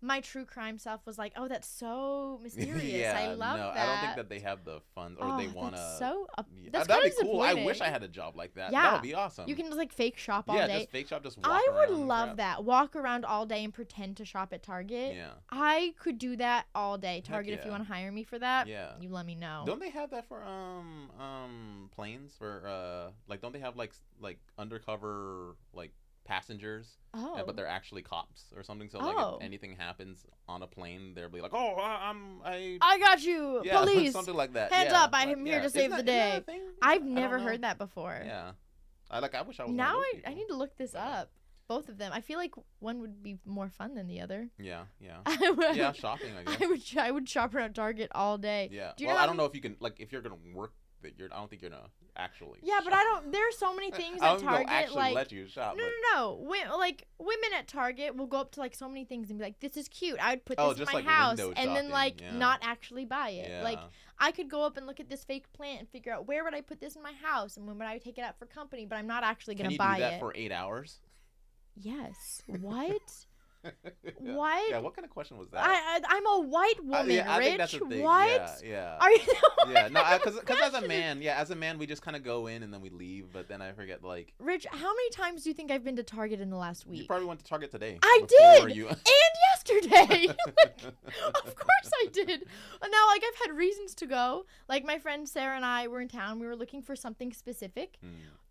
my true crime self was like, oh, that's so mysterious. Yeah, I love that. I don't think that they have the funds or they want to. That's that'd so be cool. I wish I had a job like that. Yeah. That would be awesome. You can just like fake shop all yeah, day. just fake shop, just walk I would around, love that. Walk around all day and pretend to shop at Target. Yeah. I could do that all day. Target, yeah. if you want to hire me for that, yeah, you let me know. Don't they have that for planes for like don't they have like undercover like passengers? Oh. But they're actually cops or something. So like if anything happens on a plane, they'll be like, "Oh, I got you, yeah, police, something like that. Hands yeah. up! I'm here to save the day." I've never heard that before. Yeah, I wish I was. Now I need to look this up. Both of them. I feel like one would be more fun than the other. Yeah. Yeah, shopping. I guess. I would shop around Target all day. Yeah. Do you well, know I don't know if you can like if you're gonna work. I don't think you're gonna actually. Yeah, but I don't. There are so many things at Target. Actually like let you shop. No. Like women at Target will go up to like so many things and be like, "This is cute. I would put this in my like house," window and then shopping, like yeah. not actually buy it. Yeah. Like I could go up and look at this fake plant and figure out where would I put this in my house and when would I take it out for company, but I'm not actually gonna buy it. Can you do that for 8 hours? Yes. What? What? Yeah, what kind of question was that? I'm a white woman, yeah, I Rich. think that's the thing. What? Yeah. Are you? Yeah, no, because as a man, we just kind of go in and then we leave. But then I forget, like. Rich, how many times do you think I've been to Target in the last week? You probably went to Target today. I did, and yesterday. Of course I did. Now, like I've had reasons to go. Like my friend Sarah and I were in town. We were looking for something specific.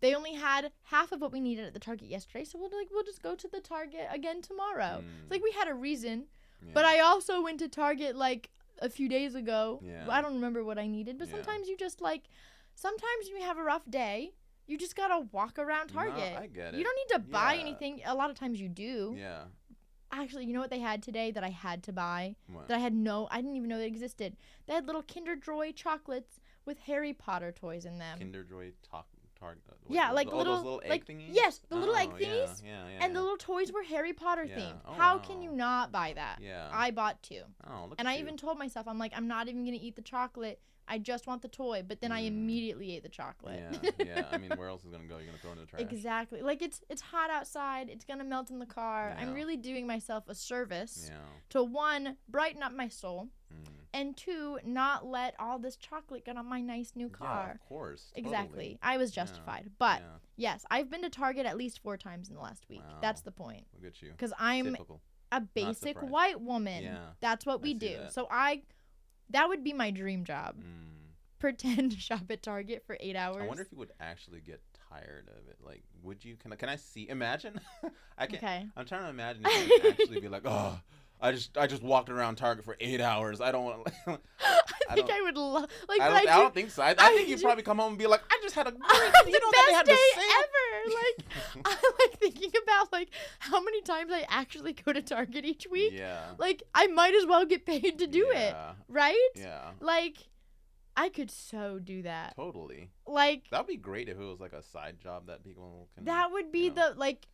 They only had half of what we needed at the Target yesterday, so we'll just go to the Target again tomorrow. It's like we had a reason. Yeah. But I also went to Target like a few days ago. Yeah. I don't remember what I needed, but sometimes you just like sometimes when you have a rough day, you just gotta walk around Target. No, I get it. You don't need to buy anything. A lot of times you do. Yeah. Actually, you know what they had today that I had to buy? What? That I didn't even know they existed. They had little Kinder Joy chocolates with Harry Potter toys in them. Kinder Joy yeah, like those little egg thingies? Yes, the little egg thingies. Yeah. And the little toys were Harry Potter themed. Oh, How can you not buy that? Yeah. I bought 2. Oh, look and at I you. even told myself, I'm like, I'm not even gonna eat the chocolate. I just want the toy. But then I immediately ate the chocolate. Yeah. I mean, where else is it gonna go? You're gonna throw it in the trash. Exactly. Like it's hot outside. It's gonna melt in the car. Yeah. I'm really doing myself a service Yeah. to 1, brighten up my soul. And 2, not let all this chocolate get on my nice new car. Yeah, of course. Exactly. Totally. I was justified. But yes, I've been to Target at least 4 times in the last week. Wow. That's the point. Look at you. Because I'm Typical. a basic surprised. white woman. Yeah. That's what we do. That. So that would be my dream job. Pretend to shop at Target for 8 hours. I wonder if you would actually get tired of it. Like, would you? Can I see? Imagine. Okay. I'm trying to imagine if you could actually be like, oh, I just walked around Target for 8 hours. I don't want. I think I would love. Like, I don't think so. I think you'd probably come home and be like, I just had a great. You know that they had day the sale ever. Like, I like thinking about like how many times I actually go to Target each week. Yeah. Like, I might as well get paid to do it, right? Yeah. Like, I could so do that. Totally. Like, that'd be great if it was like a side job that people can. That would be the like.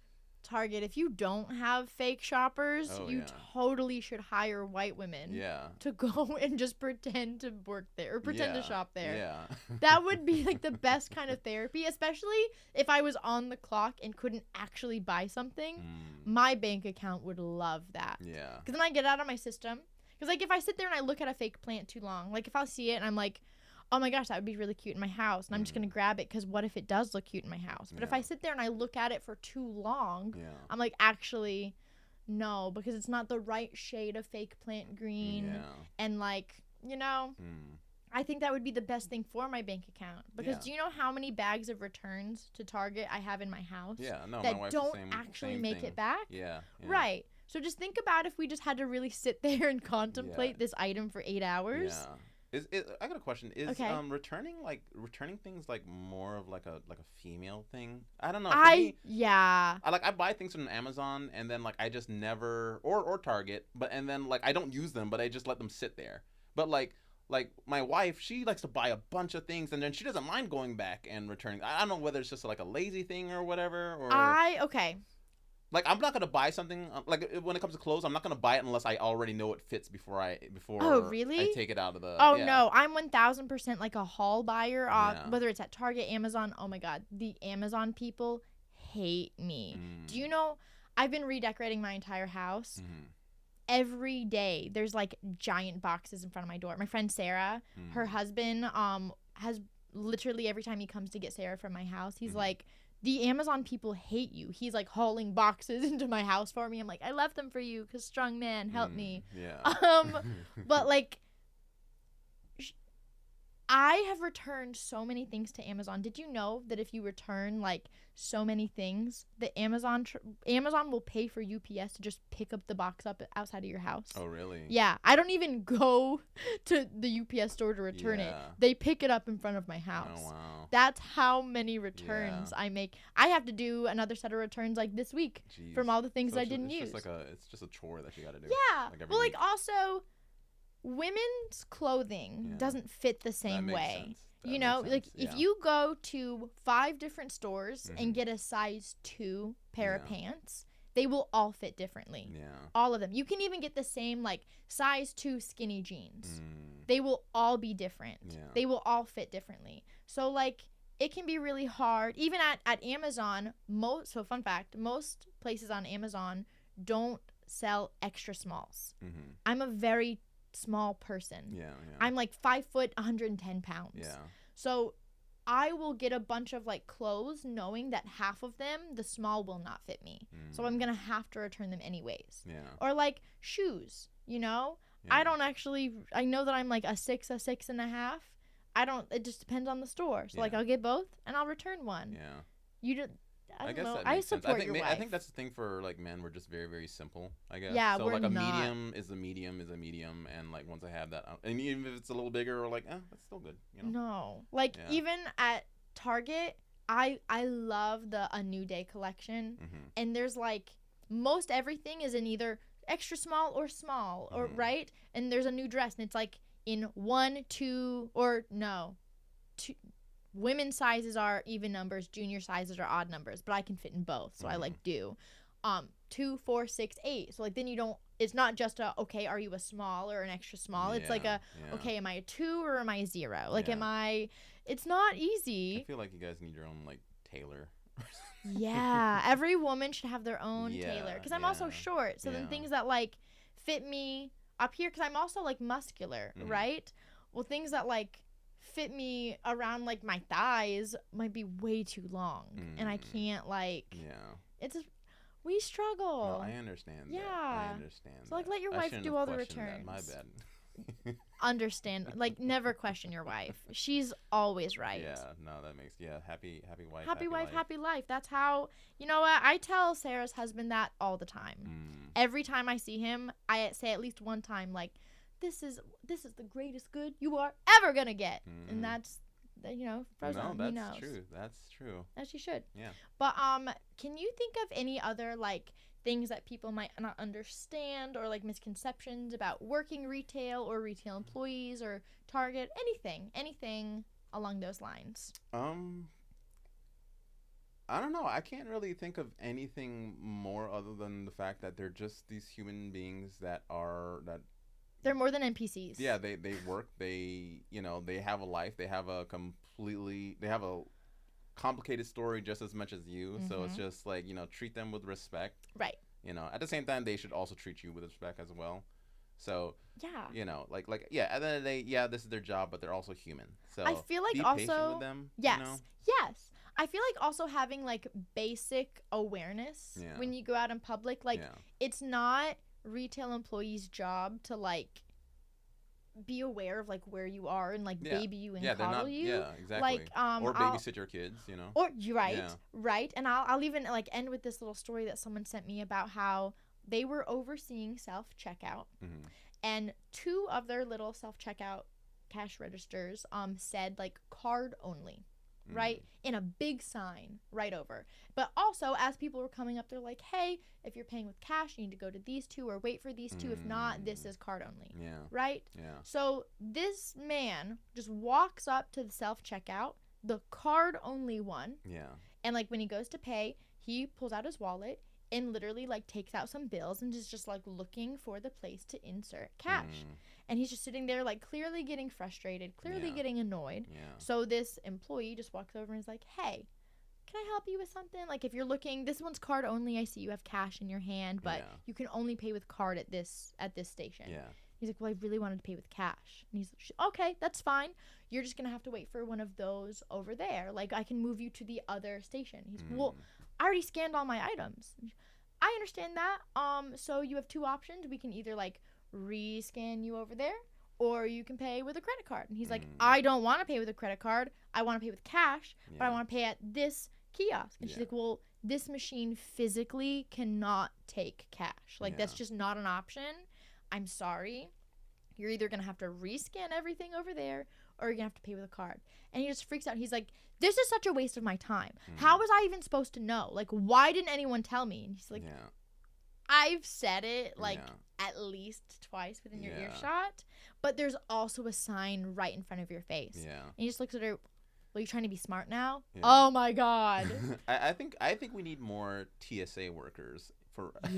Target, if you don't have fake shoppers, you totally should hire white women to go and just pretend to work there or pretend to shop there. Yeah. That would be like the best kind of therapy, especially if I was on the clock and couldn't actually buy something. My bank account would love that. Yeah. Because then I get out of my system. Because like if I sit there and I look at a fake plant too long, like if I'll see it and I'm like, oh my gosh, that would be really cute in my house. And I'm just going to grab it because what if it does look cute in my house? But if I sit there and I look at it for too long, I'm like, actually, no, because it's not the right shade of fake plant green. Yeah. And like, you know, I think that would be the best thing for my bank account. Because do you know how many bags of returns to Target I have in my house that my wife's don't actually make it back? Yeah. Right. So just think about if we just had to really sit there and contemplate this item for 8 hours. Yeah. I got a question. Is returning things like more of like a female thing? I don't know. I buy things from Amazon and then like I just never or Target, and then like I don't use them, but I just let them sit there. But like my wife, she likes to buy a bunch of things and then she doesn't mind going back and returning. I don't know whether it's just like a lazy thing or whatever. Like, I'm not going to buy something, like, when it comes to clothes, I'm not going to buy it unless I already know it fits before I take it out of the... No, I'm 1,000% like a haul buyer, whether it's at Target, Amazon. Oh, my God. The Amazon people hate me. Do you know, I've been redecorating my entire house. Every day, there's, like, giant boxes in front of my door. My friend Sarah, her husband, has literally every time he comes to get Sarah from my house, he's like... The Amazon people hate you. He's like hauling boxes into my house for me. I'm like, I left them for you because strong man, help me. Yeah. But like, I have returned so many things to Amazon. Did you know that if you return like so many things, the Amazon will pay for UPS to just pick up the box up outside of your house? Oh, really? Yeah. I don't even go to the UPS store to return it. They pick it up in front of my house. Oh, wow. That's how many returns I make. I have to do another set of returns like this week from all the things I didn't use. It's just a chore that you got to do. Yeah. Like also, women's clothing doesn't fit the same way. You know, like if you go to 5 different stores and get a size 2 pair of pants, they will all fit differently. Yeah. All of them. You can even get the same like size 2 skinny jeans. They will all be different. Yeah. They will all fit differently. So like it can be really hard. Even at Amazon, fun fact, most places on Amazon don't sell extra smalls. I'm a very small person. Yeah. I'm like 5 foot, 110 pounds. Yeah. So I will get a bunch of like clothes knowing that half of them, the small will not fit me. So I'm going to have to return them anyways. Yeah. Or like shoes, you know? Yeah. I know that I'm like a 6 and a half. It just depends on the store. So like I'll get both and I'll return one. Yeah. I don't know. I support your wife. I think that's the thing for like men. We're just very, very simple. I guess. Yeah, so we're like a not. medium is a medium, and like once I have that, and even if it's a little bigger, we're like, that's still good. You know? No, like even at Target, I love the A New Day collection, and there's like most everything is in either extra small or small or right, and there's a new dress and it's like in 1, 2 or no, 2. Women's sizes are even numbers, junior sizes are odd numbers, but I can fit in both, so I like do 2, 4, 6, 8. So like then you don't, it's not just okay, are you a small or an extra small? It's like okay, am I a 2 or am I a 0? Like it's not easy. I feel like you guys need your own like tailor. Yeah, every woman should have their own tailor because I'm also short, so then things that like fit me up here, because I'm also like muscular, right? Well, things that like fit me around like my thighs might be way too long, and I can't like. It's we struggle. No, I understand. Yeah, I understand. So like, let your wife do all the returns. My bad. understand, like, never question your wife. She's always right. Yeah, no, that makes, happy wife, Happy wife, life. happy life. That's how, you know what? I tell Sarah's husband that all the time. Every time I see him, I say at least one time, like, this is the greatest good you are ever gonna get. And that's, you know, Frozen. No, he that's knows. true. That's true. As you should. Yeah. But can you think of any other, like, things that people might not understand, or like misconceptions about working retail or retail employees or Target? Anything along those lines? I don't know. I can't really think of anything more other than the fact that they're just these human beings that they're more than NPCs. Yeah, they work. They have a life. They have a complicated story just as much as you. So it's just like, treat them with respect. Right. At the same time, they should also treat you with respect as well. So yeah, at the end of the day, this is their job, but they're also human. So I feel like be also patient with them. Yes. I feel like also having like basic awareness when you go out in public, like it's not retail employees' job to like be aware of like where you are and like baby you and coddle you. Yeah, exactly. Like or babysit your kids, Or you're right. And I'll even like end with this little story that someone sent me about how they were overseeing self-checkout, and 2 of their little self-checkout cash registers said like card only. Right, in a big sign right over. But also, as people were coming up, they're like, hey, if you're paying with cash, you need to go to these 2 or wait for these 2. If not, this is card only. Yeah. Right? Yeah. So this man just walks up to the self-checkout, the card only one. Yeah. And like when he goes to pay, he pulls out his wallet and literally like takes out some bills and is just like looking for the place to insert cash. And he's just sitting there like clearly getting frustrated, clearly getting annoyed. Yeah. So this employee just walks over and is like, hey, can I help you with something? Like if you're looking, this one's card only. I see you have cash in your hand, but you can only pay with card at this station. Yeah. He's like, well, I really wanted to pay with cash. And he's like, okay, that's fine. You're just going to have to wait for one of those over there. Like I can move you to the other station. He's like, well, I already scanned all my items. I understand that. So you have 2 options. We can either like rescan you over there, or you can pay with a credit card. And he's like, I don't want to pay with a credit card. I want to pay with cash, but I want to pay at this kiosk. And she's like, well, this machine physically cannot take cash. Like that's just not an option. I'm sorry. You're either going to have to rescan everything over there, or you're going to have to pay with a card. And he just freaks out. He's like, this is such a waste of my time. How was I even supposed to know? Like, why didn't anyone tell me? And he's like, I've said it like at least twice within your earshot, but there's also a sign right in front of your face. Yeah. And he just looks at her, well, you trying to be smart now? Yeah. Oh my God. I think we need more TSA workers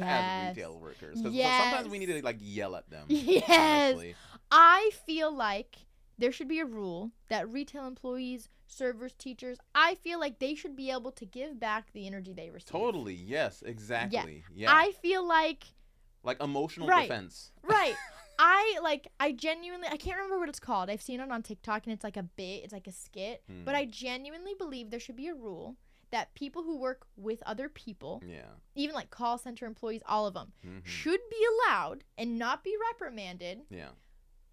as retail workers. Because sometimes we need to like yell at them. Yes. Honestly. I feel like there should be a rule that retail employees, servers, teachers, I feel like they should be able to give back the energy they receive. Totally. Yes, exactly. Yeah. I feel like emotional defense. Right. I genuinely, I can't remember what it's called. I've seen it on TikTok and it's like a bit, it's like a skit. But I genuinely believe there should be a rule that people who work with other people, even like call center employees, all of them, should be allowed and not be reprimanded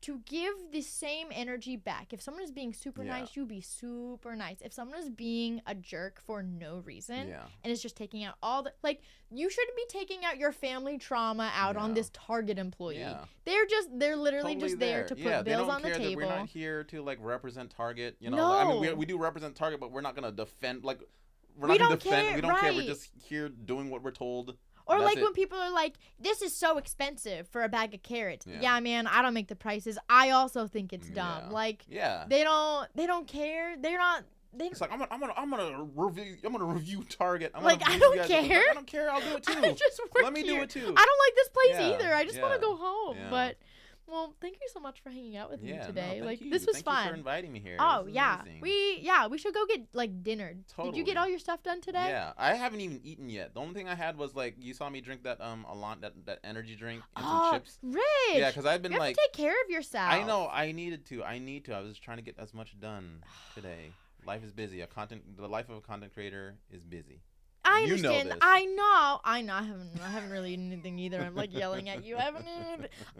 to give the same energy back. If someone is being super nice, you be super nice. If someone is being a jerk for no reason and is just taking out all the, like, you shouldn't be taking out your family trauma out on this Target employee. Yeah. They're literally totally just there to put bills on the table. We're not here to like represent Target. You know, no. I mean, we do represent Target, but we're not gonna defend. Like, we're not gonna defend. We don't care. We're just here doing what we're told. Or like when people are like, this is so expensive for a bag of carrots. Yeah, man, I don't make the prices. I also think it's dumb. Like, they don't care. They're not. It's like I'm gonna review Target. I don't care. I don't care. I'll do it too. Let me do it too. I don't like this place either. I just want to go home. Yeah. But well, thank you so much for hanging out with me today. No, like you. This was thank fun. Thank you for inviting me here. Oh yeah, we should go get like dinner. Totally. Did you get all your stuff done today? Yeah, I haven't even eaten yet. The only thing I had was like you saw me drink that that energy drink and some chips. Rich. Yeah, because I've been you have to take care of yourself. I know. I need to. I was just trying to get as much done today. Life is busy. The life of a content creator is busy. I You know understand. this. I know. I haven't really eaten anything either. I'm like yelling at you.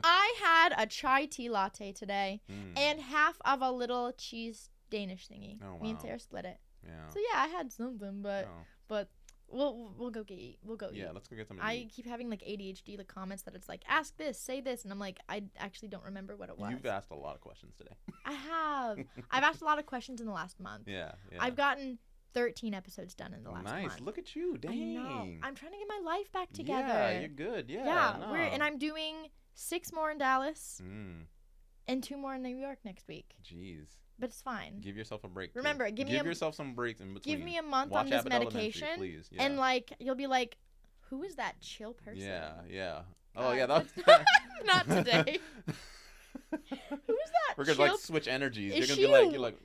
I had a chai tea latte today and half of a little cheese Danish thingy. Oh, Me and wow. Sarah split it. Yeah. So yeah, I had something, but we'll go eat. We'll go eat. Yeah, let's go get something. I keep having like ADHD like comments that it's like ask this, say this, and I'm like I actually don't remember what it was. You've asked a lot of questions today. I have. I've asked a lot of questions in the last month. Yeah. I've gotten 13 episodes done in the last month. Nice. Look at you. Dang. I know. I'm trying to get my life back together. Yeah, you're good. Yeah. Yeah. No. And I'm doing 6 more in Dallas Mm. and 2 more in New York next week. Jeez. But it's fine. Give yourself a break. Too. Remember, give yourself some breaks in between. Give me a month Watch on this Abbott Elementary, medication, please. Yeah. and like you'll be like, who is that chill person? Yeah. Oh yeah, that. Not today. Who's that? We're gonna chill like switch energies. Is You're gonna be she like,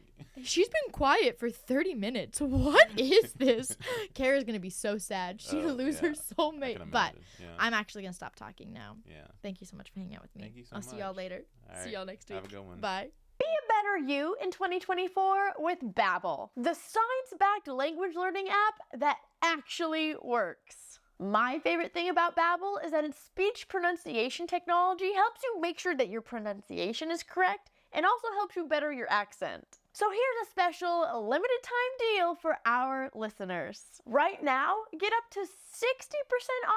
She's been quiet for 30 minutes. What is this? Kara's gonna be so sad. She's gonna lose her soulmate. But I'm actually gonna stop talking now. Yeah. Thank you so much for hanging out with me. Thank you so I'll much. see y'all later. All See y'all next week. Have a good one. Bye. Be a better you in 2024 with Babbel, the science-backed language learning app that actually works. My favorite thing about Babbel is that its speech pronunciation technology helps you make sure that your pronunciation is correct and also helps you better your accent. So here's a special limited time deal for our listeners. Right now, get up to 60%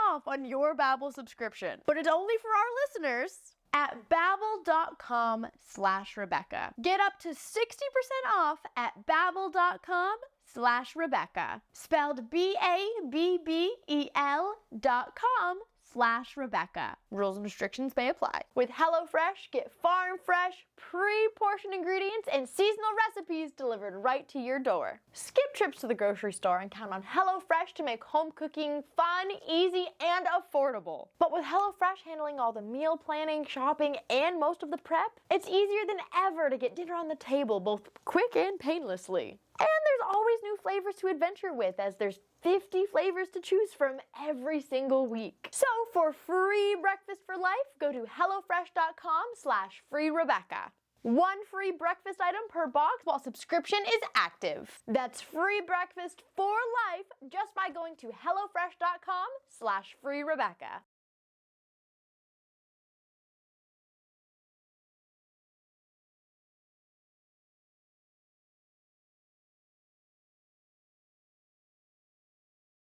off on your Babbel subscription, but it's only for our listeners at babbel.com/Rebecca. Get up to 60% off at babbel.com/Rebecca. Spelled BABBEL.com/Rebecca. Rules and restrictions may apply. With HelloFresh, get farm fresh, pre-portioned ingredients and seasonal recipes delivered right to your door. Skip trips to the grocery store and count on HelloFresh to make home cooking fun, easy, and affordable. But with HelloFresh handling all the meal planning, shopping, and most of the prep, it's easier than ever to get dinner on the table both quick and painlessly. And there's always new flavors to adventure with, as there's 50 flavors to choose from every single week. So for free breakfast for life, go to hellofresh.com/freeRebecca. 1 free breakfast item per box while subscription is active. That's free breakfast for life just by going to hellofresh.com/freeRebecca.